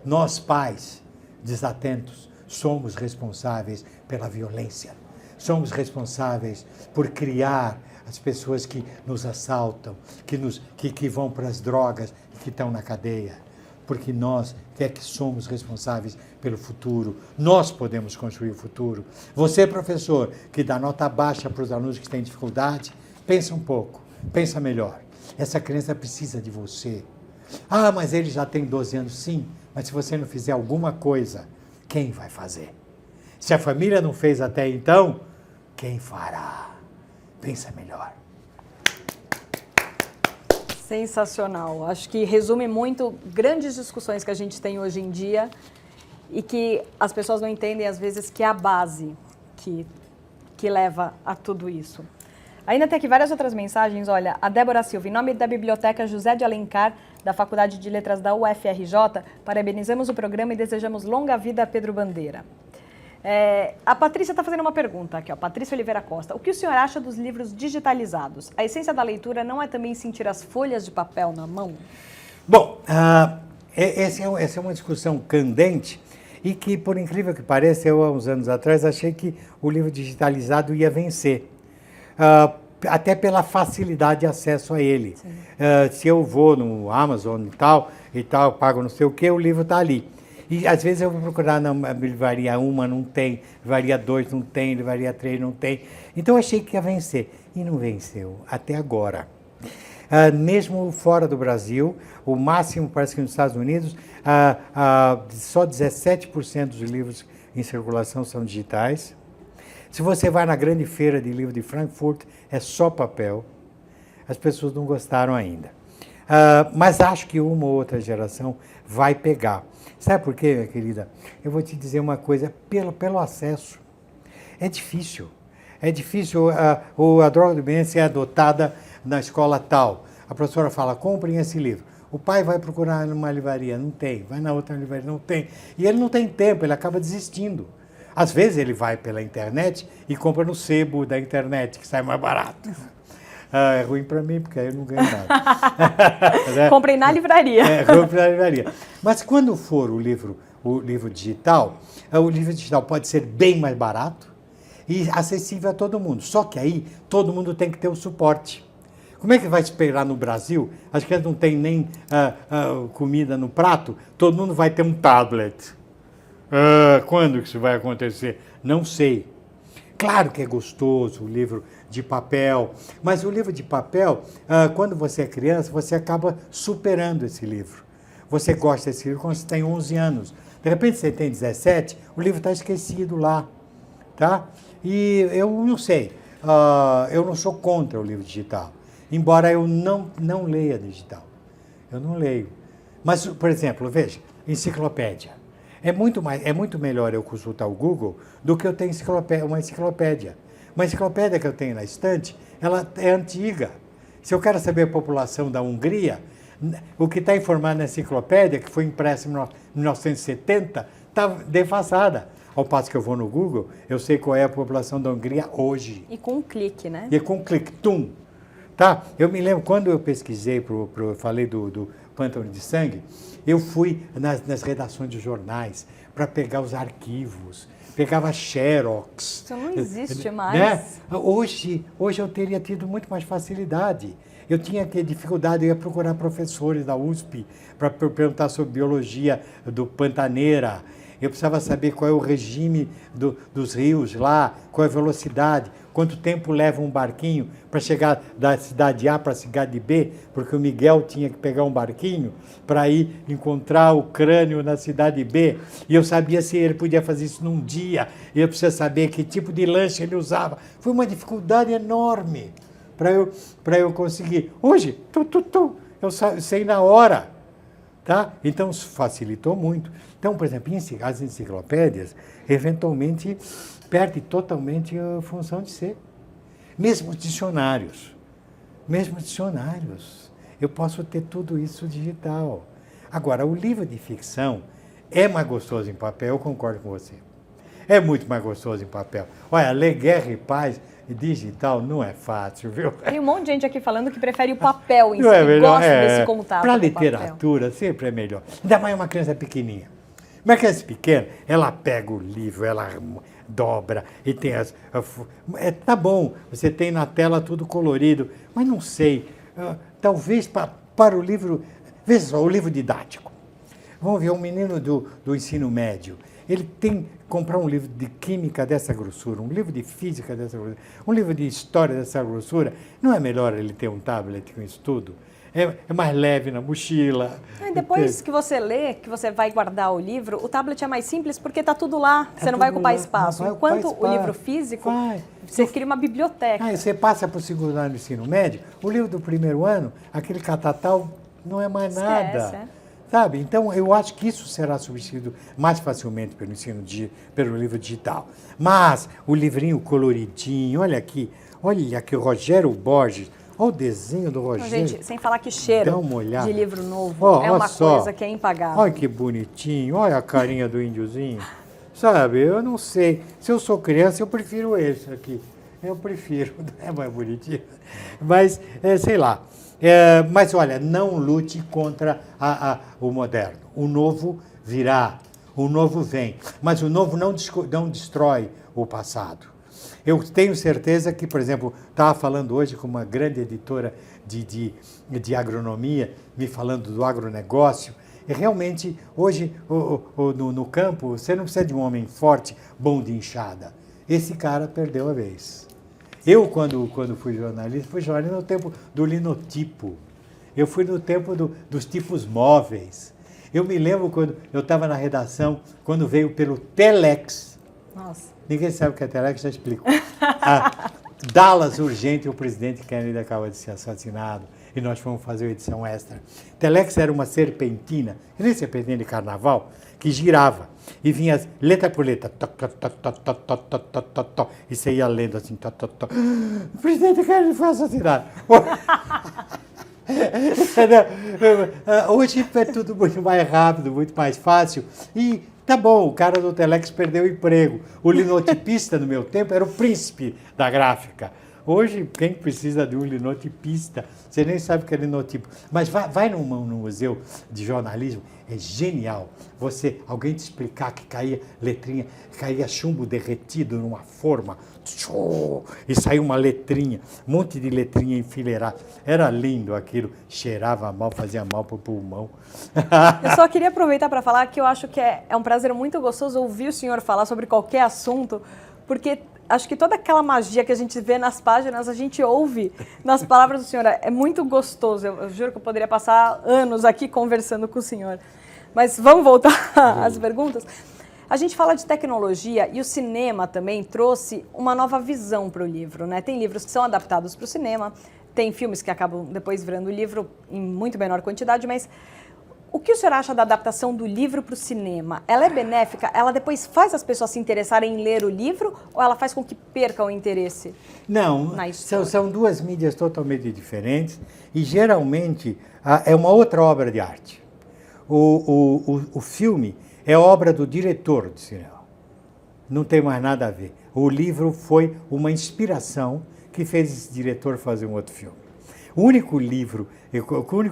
Nós, pais desatentos, somos responsáveis pela violência. Somos responsáveis por criar as pessoas que nos assaltam, que vão para as drogas e que estão na cadeia. Porque nós é que somos responsáveis pelo futuro. Nós podemos construir o futuro. Você, professor, que dá nota baixa para os alunos que têm dificuldade, pensa um pouco, pensa melhor. Essa criança precisa de você. Ah, mas ele já tem 12 anos, sim. Mas se você não fizer alguma coisa, quem vai fazer? Se a família não fez até então, quem fará? Pensa melhor. Sensacional. Acho que resume muito grandes discussões que a gente tem hoje em dia e que as pessoas não entendem, às vezes, que é a base que leva a tudo isso. Ainda tem aqui várias outras mensagens. Olha, a Débora Silva, em nome da Biblioteca José de Alencar, da Faculdade de Letras da UFRJ, parabenizamos o programa e desejamos longa vida a Pedro Bandeira. A Patrícia está fazendo uma pergunta aqui, ó, Patrícia Oliveira Costa. O que o senhor acha dos livros digitalizados? A essência da leitura não é também sentir as folhas de papel na mão? Bom, essa é uma discussão candente e que, por incrível que pareça, eu há uns anos atrás achei que o livro digitalizado ia vencer. Até pela facilidade de acesso a ele. Se eu vou no Amazon e tal, pago não sei o que, o livro está ali. E às vezes eu vou procurar na livraria 1, não tem, livraria 2 não tem, livraria 3 não tem. Então eu achei que ia vencer. E não venceu, até agora. Mesmo fora do Brasil, o máximo, parece que nos Estados Unidos, só 17% dos livros em circulação são digitais. Se você vai na grande feira de livro de Frankfurt, é só papel. As pessoas não gostaram ainda. Mas acho que uma ou outra geração vai pegar. Sabe por quê, minha querida? Eu vou te dizer uma coisa, pelo acesso. É difícil. É difícil. A droga do bem ser adotada na escola tal. A professora fala, comprem esse livro. O pai vai procurar numa livraria, não tem. Vai na outra livraria, não tem. E ele não tem tempo, ele acaba desistindo. Às vezes ele vai pela internet e compra no sebo da internet, que sai mais barato. É ruim para mim, porque aí eu não ganho nada. Comprem na livraria. Comprem na livraria. Mas quando for o livro digital, o livro digital pode ser bem mais barato e acessível a todo mundo. Só que aí todo mundo tem que ter o suporte. Como é que vai esperar no Brasil? As crianças não têm nem comida no prato, todo mundo vai ter um tablet. Quando que isso vai acontecer? Não sei. Claro que é gostoso o livro de papel, mas o livro de papel, quando você é criança, você acaba superando esse livro. Você gosta desse livro quando você tem 11 anos. De repente você tem 17, o livro está esquecido lá. Tá? E eu não sei, eu não sou contra o livro digital, embora eu não leia digital. Eu não leio. Mas, por exemplo, veja, enciclopédia. É muito melhor eu consultar o Google do que eu ter uma enciclopédia. Uma enciclopédia que eu tenho na estante, ela é antiga. Se eu quero saber a população da Hungria, o que está informado na enciclopédia, que foi impressa em 1970, está defasada. Ao passo que eu vou no Google, eu sei qual é a população da Hungria hoje. E com um clique, né? E com um clique, tum. Tá? Eu me lembro, quando eu pesquisei, falei do pântano de sangue, eu fui nas redações de jornais para pegar os arquivos, pegava xerox. Isso não existe mais. Né? Hoje eu teria tido muito mais facilidade. Eu tinha que dificuldade, eu ia procurar professores da USP para perguntar sobre biologia do Pantaneira. eu precisava saber qual é o regime dos rios lá, qual é a velocidade, quanto tempo leva um barquinho para chegar da cidade A para a cidade B, porque o Miguel tinha que pegar um barquinho para ir encontrar o crânio na cidade B, e eu sabia se ele podia fazer isso num dia, e eu precisava saber que tipo de lanche ele usava. Foi uma dificuldade enorme para eu conseguir. Hoje, eu sei na hora. Tá? Então, isso facilitou muito. Então, por exemplo, as enciclopédias, eventualmente, perdem totalmente a função de ser. Mesmo os dicionários. Eu posso ter tudo isso digital. Agora, o livro de ficção é mais gostoso em papel, eu concordo com você. É muito mais gostoso em papel. Olha, ler Guerra e Paz digital não é fácil, viu? Tem um monte de gente aqui falando que prefere o papel em si, gosta desse contato. Para literatura sempre é melhor. Ainda mais uma criança pequenininha. Uma criança pequena, ela pega o livro, ela dobra e tem tá bom, você tem na tela tudo colorido, mas não sei, talvez para o livro, veja só, o livro didático. Vamos ver, um menino do ensino médio, ele tem que comprar um livro de química dessa grossura, um livro de física dessa grossura, um livro de história dessa grossura. Não é melhor ele ter um tablet com isso tudo? É mais leve na mochila. E depois que você lê, que você vai guardar o livro, o tablet é mais simples porque está tudo lá, você não vai ocupar espaço. Enquanto o livro físico, você cria uma biblioteca. Você passa para o segundo ano do ensino médio, o livro do primeiro ano, aquele catatal, não é mais nada. Sabe? Então, eu acho que isso será substituído mais facilmente pelo livro digital. Mas o livrinho coloridinho, olha aqui, o Rogério Borges, olha o desenho do Rogério. Gente, sem falar que cheiro de livro novo é uma coisa que é impagável. Olha que bonitinho, olha a carinha do índiozinho. Sabe, eu não sei. Se eu sou criança, eu prefiro esse aqui. Eu prefiro, é mais bonitinho. Mas, sei lá. Mas, olha, não lute contra o moderno. O novo virá, o novo vem. Mas o novo não destrói o passado. Eu tenho certeza que, por exemplo, estava falando hoje com uma grande editora de agronomia, me falando do agronegócio, e realmente, hoje, no campo, você não precisa de um homem forte, bom de enxada. Esse cara perdeu a vez. Eu, quando fui jornalista no tempo do linotipo. Eu fui no tempo dos tipos móveis. Eu me lembro quando eu estava na redação, quando veio pelo Telex. Nossa. Ninguém sabe o que é Telex, já explico. Dallas urgente, o presidente Kennedy acaba de ser assassinado. E nós fomos fazer uma edição extra. Telex era uma serpentina, nem serpentina de carnaval, que girava. E vinha letra por letra. E você ia lendo assim. O presidente Kennedy foi assassinado. Hoje é tudo muito mais rápido, muito mais fácil. E tá bom, o cara do Telex perdeu o emprego. O linotipista, no meu tempo, era o príncipe da gráfica. Hoje, quem precisa de um linotipista? Você nem sabe o que é linotipo. Mas vai no museu de jornalismo, é genial. Alguém te explicar que caía letrinha, caía chumbo derretido numa forma, e saiu uma letrinha, um monte de letrinha enfileirada. Era lindo aquilo, cheirava mal, fazia mal para o pulmão. Eu só queria aproveitar para falar que eu acho que é um prazer muito gostoso ouvir o senhor falar sobre qualquer assunto, porque acho que toda aquela magia que a gente vê nas páginas, a gente ouve nas palavras do senhor. É muito gostoso. Eu juro que eu poderia passar anos aqui conversando com o senhor. Mas vamos voltar às perguntas. A gente fala de tecnologia e o cinema também trouxe uma nova visão para o livro, né? Tem livros que são adaptados para o cinema, tem filmes que acabam depois virando livro em muito menor quantidade, mas o que o senhor acha da adaptação do livro para o cinema? Ela é benéfica? Ela depois faz as pessoas se interessarem em ler o livro ou ela faz com que percam o interesse? Não, são duas mídias totalmente diferentes e geralmente é uma outra obra de arte. O filme é obra do diretor de cinema. Não tem mais nada a ver. O livro foi uma inspiração que fez esse diretor fazer um outro filme. O único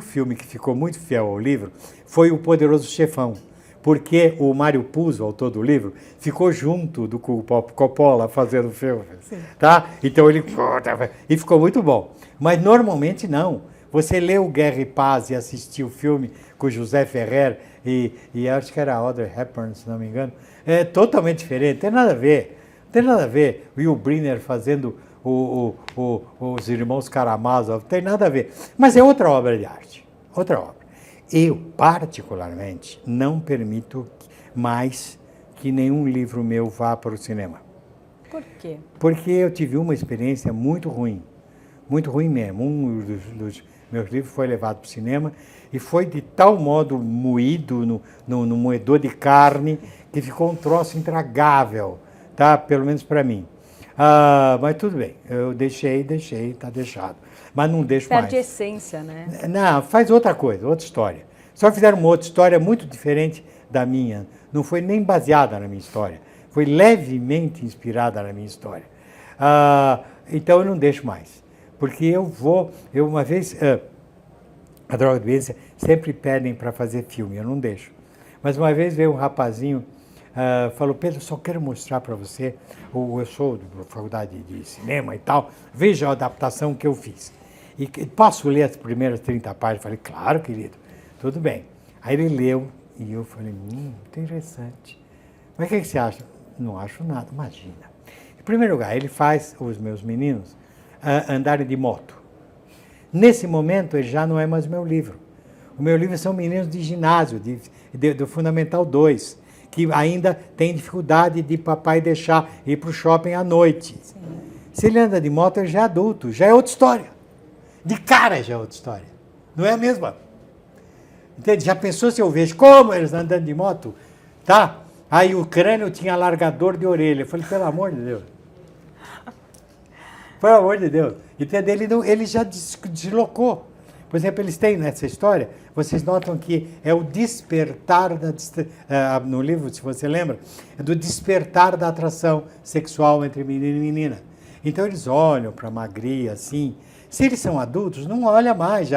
filme que ficou muito fiel ao livro foi O Poderoso Chefão, porque o Mário Puzo, autor do livro, ficou junto do Coppola fazendo o filme. Tá? Então e ficou muito bom. Mas normalmente não. Você leu Guerra e Paz e assistiu o filme com José Ferrer e acho que era Audrey Hepburn, se não me engano. É totalmente diferente, tem nada a ver. Tem nada a ver. Will Brynner fazendo os Irmãos Karamazov, tem nada a ver. Mas é outra obra de arte, outra obra. Eu, particularmente, não permito mais que nenhum livro meu vá para o cinema. Por quê? Porque eu tive uma experiência muito ruim mesmo. Um dos meus livros foi levado para o cinema e foi de tal modo moído no moedor de carne que ficou um troço intragável, tá? Pelo menos para mim. Mas tudo bem, eu deixei, está deixado. Mas não deixo mais. Perde a essência, né? Não, faz outra coisa, outra história. Só fizeram uma outra história muito diferente da minha. Não foi nem baseada na minha história. Foi levemente inspirada na minha história. Então eu não deixo mais. Porque eu uma vez, a Droga do Violência sempre pedem para fazer filme, eu não deixo. Mas uma vez veio um rapazinho, falou, Pedro, só quero mostrar para você, eu sou da faculdade de cinema e tal, veja a adaptação que eu fiz. E posso ler as primeiras 30 páginas? Falei, claro, querido, tudo bem. Aí ele leu e eu falei, interessante. Mas o que você acha? Não acho nada, imagina. Em primeiro lugar, ele faz os meus meninos andarem de moto. Nesse momento, ele já não é mais meu livro. O meu livro são meninos de ginásio, do Fundamental 2, que ainda tem dificuldade de papai deixar ir para o shopping à noite. Sim. Se ele anda de moto, ele já é adulto, já é outra história. De cara já é outra história. Não é a mesma. Entende? Já pensou se eu vejo como eles andando de moto? Tá? Aí o crânio tinha alargador de orelha. Eu falei, pelo amor de Deus. Pelo amor de Deus. Entende? Ele já deslocou. Por exemplo, eles têm nessa história, vocês notam que é o despertar, no livro, se você lembra, é do despertar da atração sexual entre menino e menina. Então eles olham para a magria, assim. Se eles são adultos, não olha mais,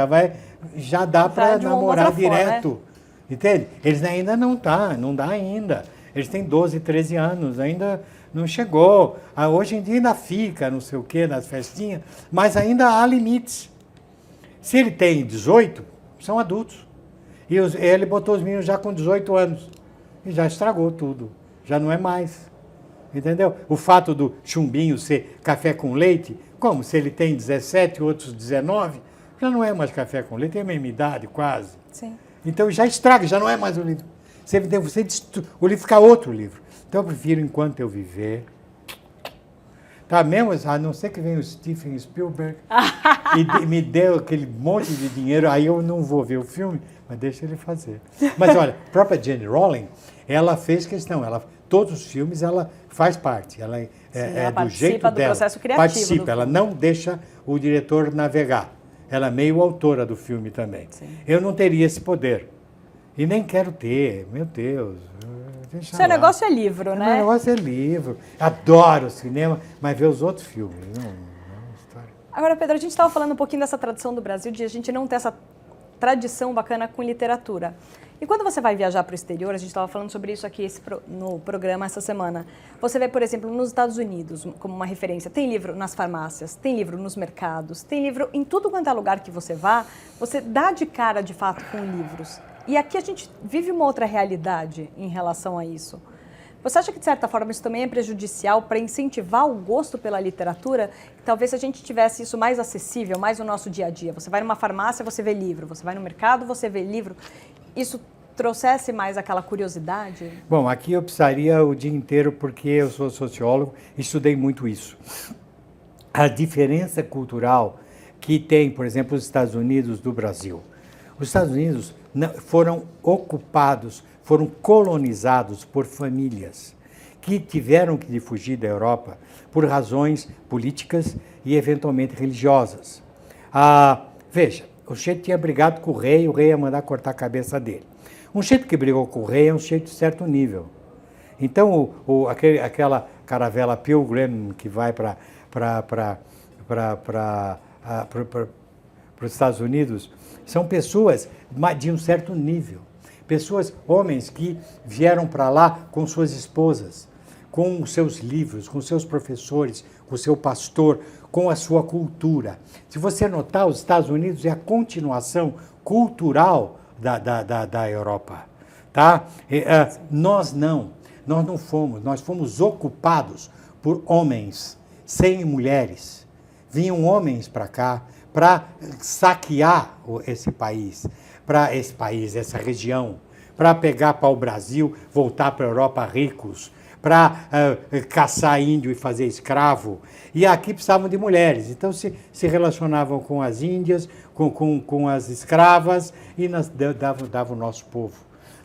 já dá para namorar direto. Né? Entende? Eles ainda não dá ainda. Eles têm 12, 13 anos, ainda não chegou. Hoje em dia ainda fica, não sei o quê, nas festinhas, mas ainda há limites. Se ele tem 18, são adultos. E ele botou os meninos já com 18 anos. E já estragou tudo. Já não é mais. Entendeu? O fato do chumbinho ser café com leite, como se ele tem 17 e outros 19, já não é mais café com leite, tem a mesma idade quase. Sim. Então já estraga, já não é mais o livro. O livro fica outro livro. Então eu prefiro, enquanto eu viver, tá mesmo, a não ser que venha o Steven Spielberg e me dê aquele monte de dinheiro, aí eu não vou ver o filme, mas deixa ele fazer. Mas olha, a própria Jane Rowling, ela fez questão, todos os filmes ela faz parte, ela do jeito dela. Processo criativo participa, ela não deixa o diretor navegar. Ela é meio autora do filme também. Sim. Eu não teria esse poder. E nem quero ter, meu Deus. Seu negócio é livro, né? Meu negócio é livro. Adoro cinema, mas ver os outros filmes. Agora, Pedro, a gente estava falando um pouquinho dessa tradição do Brasil, de a gente não ter essa tradição bacana com literatura. E quando você vai viajar para o exterior, a gente estava falando sobre isso aqui no programa essa semana, você vê, por exemplo, nos Estados Unidos, como uma referência, tem livro nas farmácias, tem livro nos mercados, tem livro em tudo quanto é lugar que você vá, você dá de cara, de fato, com livros. E aqui a gente vive uma outra realidade em relação a isso. Você acha que, de certa forma, isso também é prejudicial para incentivar o gosto pela literatura? Talvez se a gente tivesse isso mais acessível, mais no nosso dia a dia. Você vai numa farmácia, você vê livro. Você vai no mercado, você vê livro. Isso trouxesse mais aquela curiosidade? Bom, aqui eu precisaria o dia inteiro, porque eu sou sociólogo e estudei muito isso. A diferença cultural que tem, por exemplo, os Estados Unidos do Brasil. Os Estados Unidos foram ocupados, foram colonizados por famílias que tiveram que fugir da Europa por razões políticas e eventualmente religiosas. Veja, o sujeito tinha brigado com o rei ia mandar cortar a cabeça dele. Um sujeito que brigou com o rei é um sujeito de certo nível. Então, aquela caravela Pilgrim que vai para os Estados Unidos, são pessoas de um certo nível. Pessoas, homens que vieram para lá com suas esposas, com os seus livros, com seus professores, com o seu pastor, com a sua cultura. Se você notar, os Estados Unidos é a continuação cultural da Europa. Tá? Nós não fomos, nós fomos ocupados por homens, sem mulheres. Vinham homens para cá para saquear esse país, essa região, para pegar para o Brasil, voltar para a Europa ricos, para caçar índio e fazer escravo. E aqui precisavam de mulheres. Então se relacionavam com as índias, com as escravas e davam o nosso povo.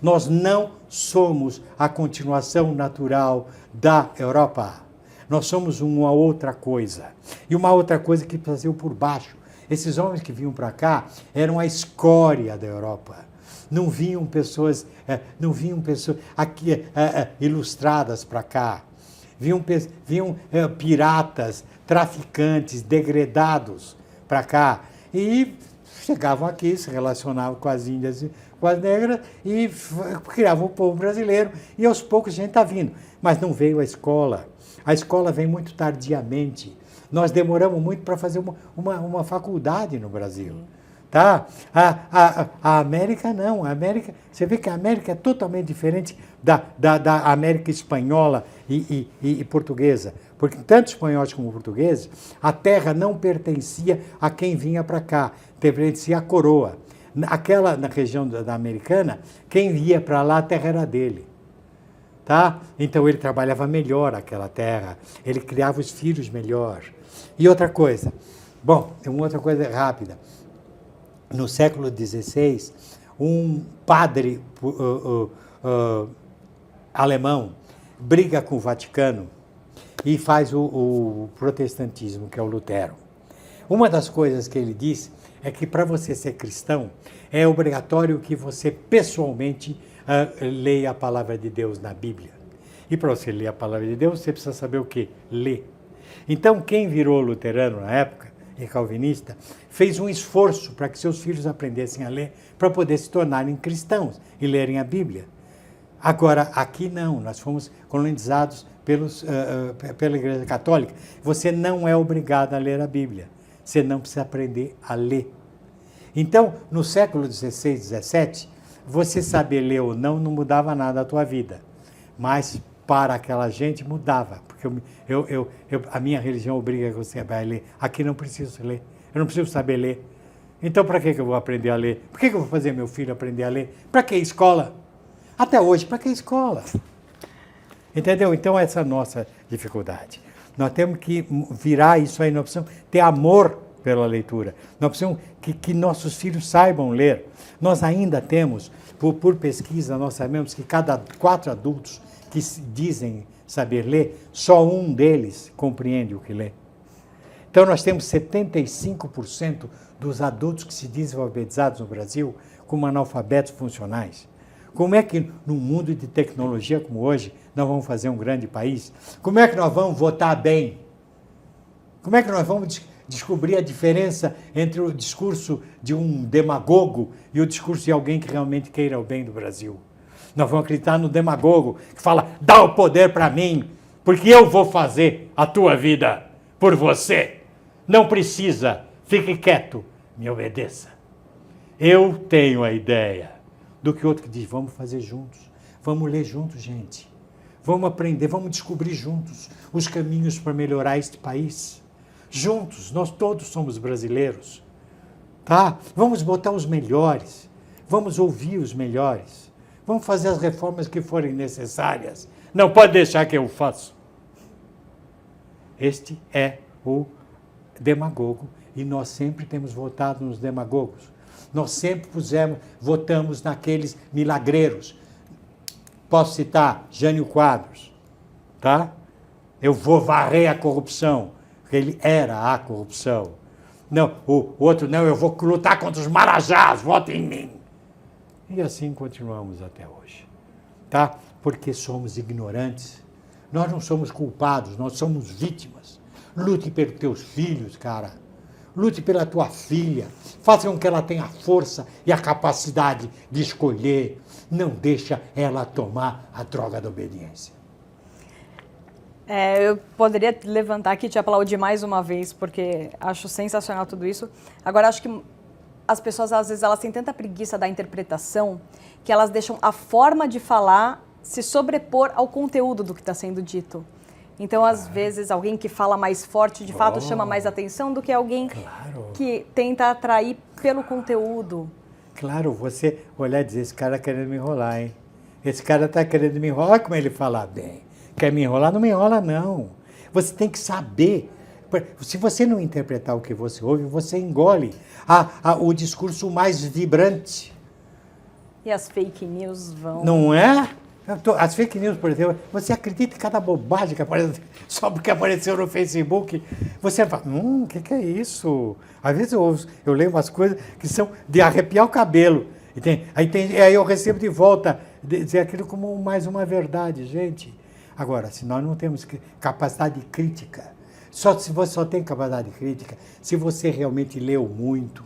Nós não somos a continuação natural da Europa. Nós somos uma outra coisa. E uma outra coisa que passou por baixo. Esses homens que vinham para cá eram a escória da Europa. Não vinham pessoas aqui, ilustradas para cá. Vinham piratas, traficantes, degredados para cá. E chegavam aqui, se relacionavam com as índias e com as negras e criavam o povo brasileiro. E aos poucos a gente está vindo. Mas não veio a escola. A escola vem muito tardiamente. Nós demoramos muito para fazer uma faculdade no Brasil. Tá? A América não. Você vê que a América é totalmente diferente da América espanhola e portuguesa. Porque tanto espanhóis como portugueses, a terra não pertencia a quem vinha para cá, pertencia à coroa. Na região da americana, quem ia para lá, a terra era dele. Tá? Então ele trabalhava melhor aquela terra, ele criava os filhos melhor. E outra coisa, uma outra coisa rápida. No século XVI, um padre alemão briga com o Vaticano e faz o protestantismo, que é o Lutero. Uma das coisas que ele diz é que para você ser cristão, é obrigatório que você pessoalmente leia a palavra de Deus na Bíblia. E para você ler a palavra de Deus, você precisa saber o quê? Ler. Então, quem virou luterano na época, e calvinista, fez um esforço para que seus filhos aprendessem a ler, para poder se tornarem cristãos e lerem a Bíblia. Agora, aqui não, nós fomos colonizados pela Igreja Católica. Você não é obrigado a ler a Bíblia, você não precisa aprender a ler. Então, no século XVI, XVII, você saber ler ou não mudava nada a tua vida, mas para aquela gente mudava, porque a minha religião obriga que você a ler. Aqui não preciso ler, eu não preciso saber ler. Então para que eu vou aprender a ler? Por que eu vou fazer meu filho aprender a ler? Para que escola? Até hoje, para que escola? Entendeu? Então essa é a nossa dificuldade. Nós temos que virar isso aí, nós precisamos ter amor pela leitura. Nós precisamos que nossos filhos saibam ler. Nós ainda temos, por pesquisa, nós sabemos que cada 4 adultos que dizem saber ler, só um deles compreende o que lê. Então nós temos 75% dos adultos que se dizem alfabetizados no Brasil como analfabetos funcionais. Como é que num mundo de tecnologia como hoje nós vamos fazer um grande país? Como é que nós vamos votar bem? Como é que nós vamos descobrir a diferença entre o discurso de um demagogo e o discurso de alguém que realmente queira o bem do Brasil? Nós vamos acreditar no demagogo que fala, dá o poder para mim, porque eu vou fazer a tua vida por você. Não precisa, fique quieto, me obedeça. Eu tenho a ideia do que outro que diz, vamos fazer juntos, vamos ler juntos, gente. Vamos aprender, vamos descobrir juntos os caminhos para melhorar este país. Juntos, nós todos somos brasileiros, tá? Vamos botar os melhores, vamos ouvir os melhores. Vamos fazer as reformas que forem necessárias. Não pode deixar que eu faço. Este é o demagogo e nós sempre temos votado nos demagogos. Nós sempre votamos naqueles milagreiros. Posso citar Jânio Quadros, tá? Eu vou varrer a corrupção, porque ele era a corrupção. Não, o outro, não, eu vou lutar contra os marajás, vote em mim. E assim continuamos até hoje, tá? Porque somos ignorantes. Nós não somos culpados, nós somos vítimas. Lute pelos teus filhos, cara. Lute pela tua filha. Faça com que ela tenha a força e a capacidade de escolher. Não deixa ela tomar a droga da obediência. Eu poderia levantar aqui e te aplaudir mais uma vez, porque acho sensacional tudo isso. Agora, acho que as pessoas, às vezes, elas têm tanta preguiça da interpretação que elas deixam a forma de falar se sobrepor ao conteúdo do que está sendo dito. Então, às vezes, alguém que fala mais forte, de fato, chama mais atenção do que alguém que tenta atrair pelo conteúdo. Claro, você olhar e dizer, esse cara querendo me enrolar, hein? Esse cara está querendo me enrolar. Olha como ele fala bem. Quer me enrolar? Não me enrola, não. Você tem que saber. Se você não interpretar o que você ouve, você engole o discurso mais vibrante. E as fake news vão... Não é? As fake news, por exemplo, você acredita em cada bobagem que aparece, só porque apareceu no Facebook. Você fala, o que é isso? Às vezes eu leio umas coisas que são de arrepiar o cabelo. Aí eu recebo de volta, dizer aquilo como mais uma verdade, gente. Agora, se nós não temos capacidade crítica, se você só tem capacidade crítica, se você realmente leu muito,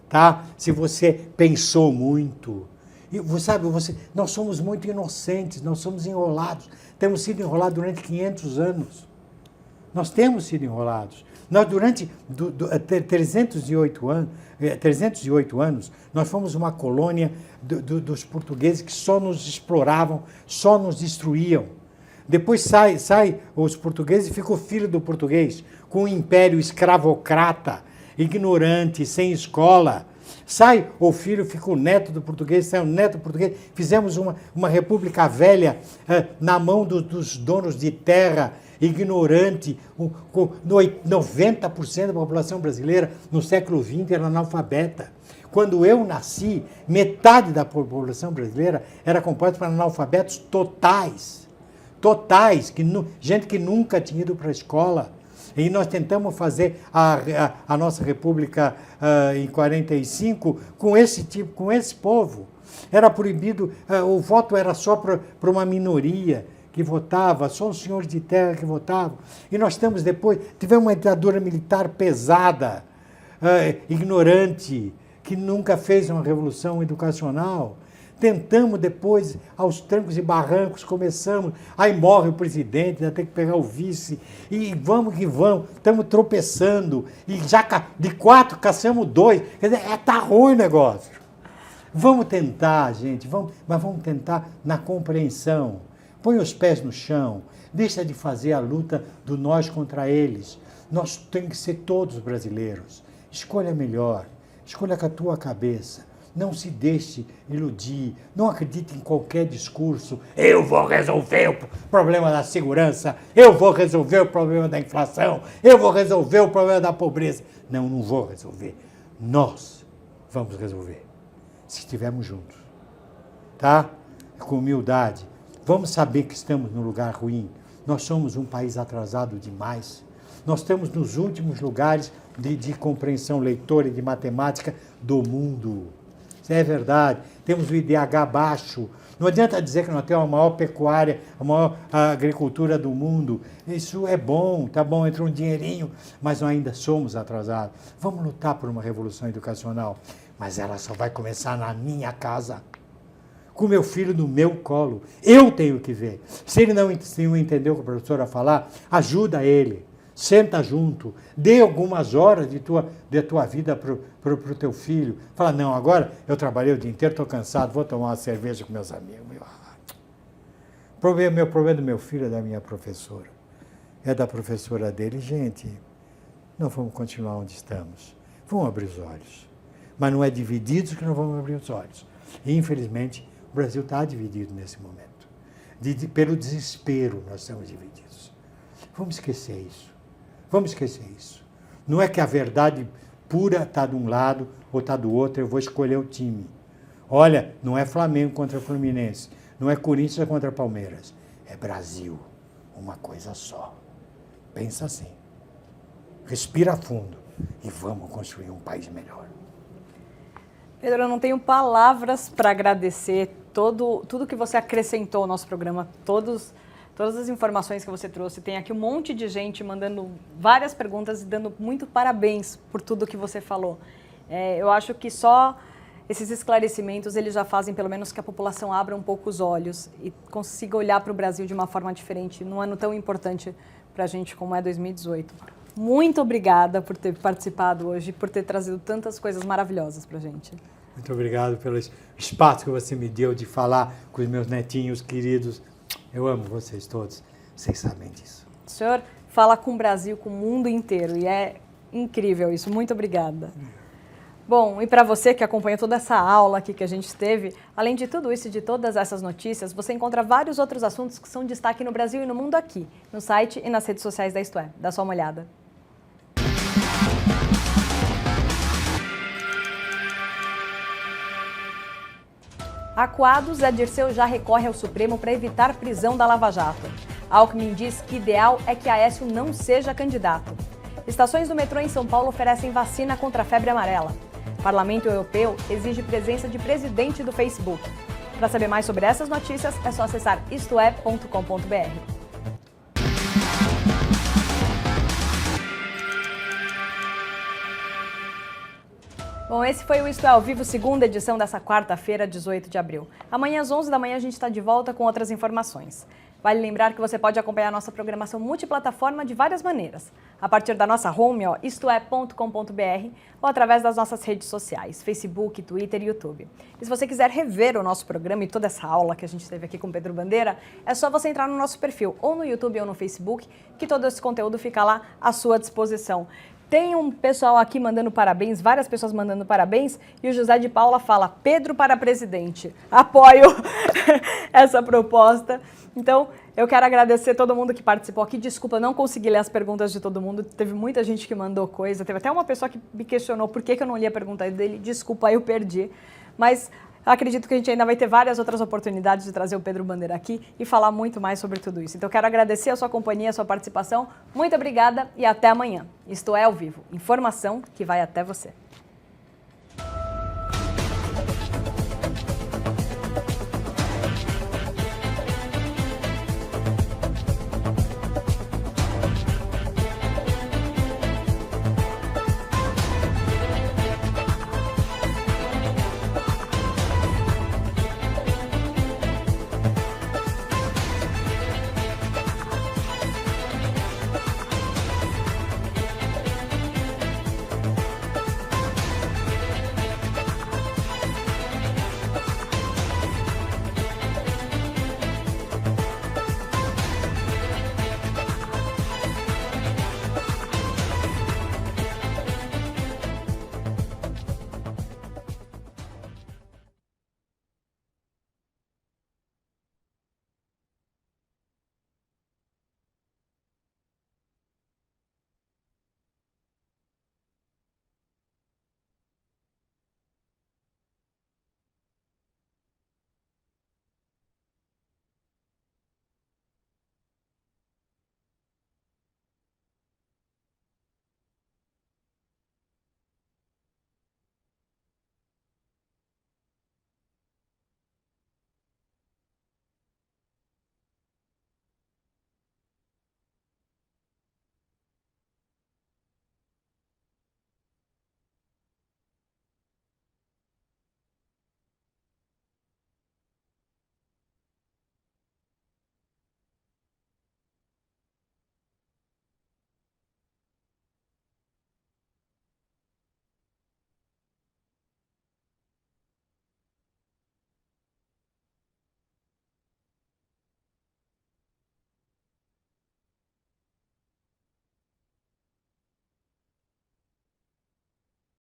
tá? Se você pensou muito. E, sabe, nós somos muito inocentes, nós somos enrolados. Temos sido enrolados durante 500 anos. Nós temos sido enrolados. Nós, durante 308 anos, nós fomos uma colônia dos portugueses que só nos exploravam, só nos destruíam. Depois sai os portugueses e fica o filho do português, com um império escravocrata, ignorante, sem escola. Sai o filho, fica o neto do português, sai o neto do português. Fizemos uma república velha na mão dos donos de terra, ignorante. 90% da população brasileira no século XX era analfabeta. Quando eu nasci, metade da população brasileira era composta por analfabetos totais. Totais, gente que nunca tinha ido para a escola. E nós tentamos fazer a nossa república em 45 com esse povo. Era proibido, o voto era só para uma minoria que votava, só os senhores de terra que votavam. E nós tivemos uma ditadura militar pesada, ignorante, que nunca fez uma revolução educacional. Tentamos depois, aos trancos e barrancos, começamos, aí morre o presidente, ainda tem que pegar o vice, e vamos que vamos, estamos tropeçando, e já de 4 caçamos 2, quer dizer, tá ruim o negócio. Vamos tentar, gente, mas vamos tentar na compreensão. Põe os pés no chão, deixa de fazer a luta do nós contra eles. Nós temos que ser todos brasileiros. Escolha melhor, escolha com a tua cabeça. Não se deixe iludir, não acredite em qualquer discurso. Eu vou resolver o problema da segurança, eu vou resolver o problema da inflação, eu vou resolver o problema da pobreza. Não vou resolver. Nós vamos resolver, se estivermos juntos. Tá? Com humildade. Vamos saber que estamos num lugar ruim. Nós somos um país atrasado demais. Nós estamos nos últimos lugares de compreensão leitora e de matemática do mundo. Isso é verdade. Temos o IDH baixo. Não adianta dizer que nós temos a maior pecuária, a maior agricultura do mundo. Isso é bom, tá bom, entra um dinheirinho, mas nós ainda somos atrasados. Vamos lutar por uma revolução educacional, mas ela só vai começar na minha casa, com meu filho no meu colo. Eu tenho que ver. Se ele não entendeu o que a professora falar, ajuda ele. Senta junto, dê algumas horas de tua vida para o teu filho. Fala, não, agora eu trabalhei o dia inteiro, estou cansado, vou tomar uma cerveja com meus amigos. Meu problema do meu filho é da minha professora. É da professora dele. Gente, não vamos continuar onde estamos. Vamos abrir os olhos. Mas não é divididos que não vamos abrir os olhos. E, infelizmente, o Brasil está dividido nesse momento. Pelo desespero nós estamos divididos. Vamos esquecer isso. Vamos esquecer isso. Não é que a verdade pura está de um lado ou está do outro, eu vou escolher o time. Olha, não é Flamengo contra Fluminense, não é Corinthians contra Palmeiras, é Brasil, uma coisa só. Pensa assim. Respira fundo e vamos construir um país melhor. Pedro, eu não tenho palavras para agradecer tudo que você acrescentou ao nosso programa, todas as informações que você trouxe. Tem aqui um monte de gente mandando várias perguntas e dando muito parabéns por tudo que você falou. Eu acho que só esses esclarecimentos eles já fazem pelo menos que a população abra um pouco os olhos e consiga olhar para o Brasil de uma forma diferente, num ano tão importante para a gente como é 2018. Muito obrigada por ter participado hoje, por ter trazido tantas coisas maravilhosas para a gente. Muito obrigado pelo espaço que você me deu de falar com os meus netinhos queridos. Eu amo vocês todos, vocês sabem disso. O senhor fala com o Brasil, com o mundo inteiro, e é incrível isso. Muito obrigada. Bom, e para você que acompanha toda essa aula aqui que a gente teve, além de tudo isso e de todas essas notícias, você encontra vários outros assuntos que são destaque no Brasil e no mundo aqui, no site e nas redes sociais da Isto É. Dá só uma olhada. Acuados, Zé Dirceu já recorre ao Supremo para evitar prisão da Lava Jato. Alckmin diz que ideal é que Aécio não seja candidato. Estações do metrô em São Paulo oferecem vacina contra a febre amarela. Parlamento Europeu exige presença de presidente do Facebook. Para saber mais sobre essas notícias, é só acessar istoé.com.br. Bom, esse foi o Isto É ao Vivo, segunda edição dessa quarta-feira, 18 de abril. Amanhã às 11 da manhã a gente está de volta com outras informações. Vale lembrar que você pode acompanhar a nossa programação multiplataforma de várias maneiras. A partir da nossa home, istoé.com.br, ou através das nossas redes sociais, Facebook, Twitter e YouTube. E se você quiser rever o nosso programa e toda essa aula que a gente teve aqui com Pedro Bandeira, é só você entrar no nosso perfil, ou no YouTube ou no Facebook, que todo esse conteúdo fica lá à sua disposição. Tem um pessoal aqui mandando parabéns, várias pessoas mandando parabéns, e o José de Paula fala, Pedro para presidente. Apoio essa proposta. Então, eu quero agradecer todo mundo que participou aqui. Desculpa, não consegui ler as perguntas de todo mundo. Teve muita gente que mandou coisa. Teve até uma pessoa que me questionou por que eu não li a pergunta dele. Desculpa, eu perdi. Mas acredito que a gente ainda vai ter várias outras oportunidades de trazer o Pedro Bandeira aqui e falar muito mais sobre tudo isso. Então, quero agradecer a sua companhia, a sua participação. Muito obrigada e até amanhã. Isto É ao Vivo. Informação que vai até você.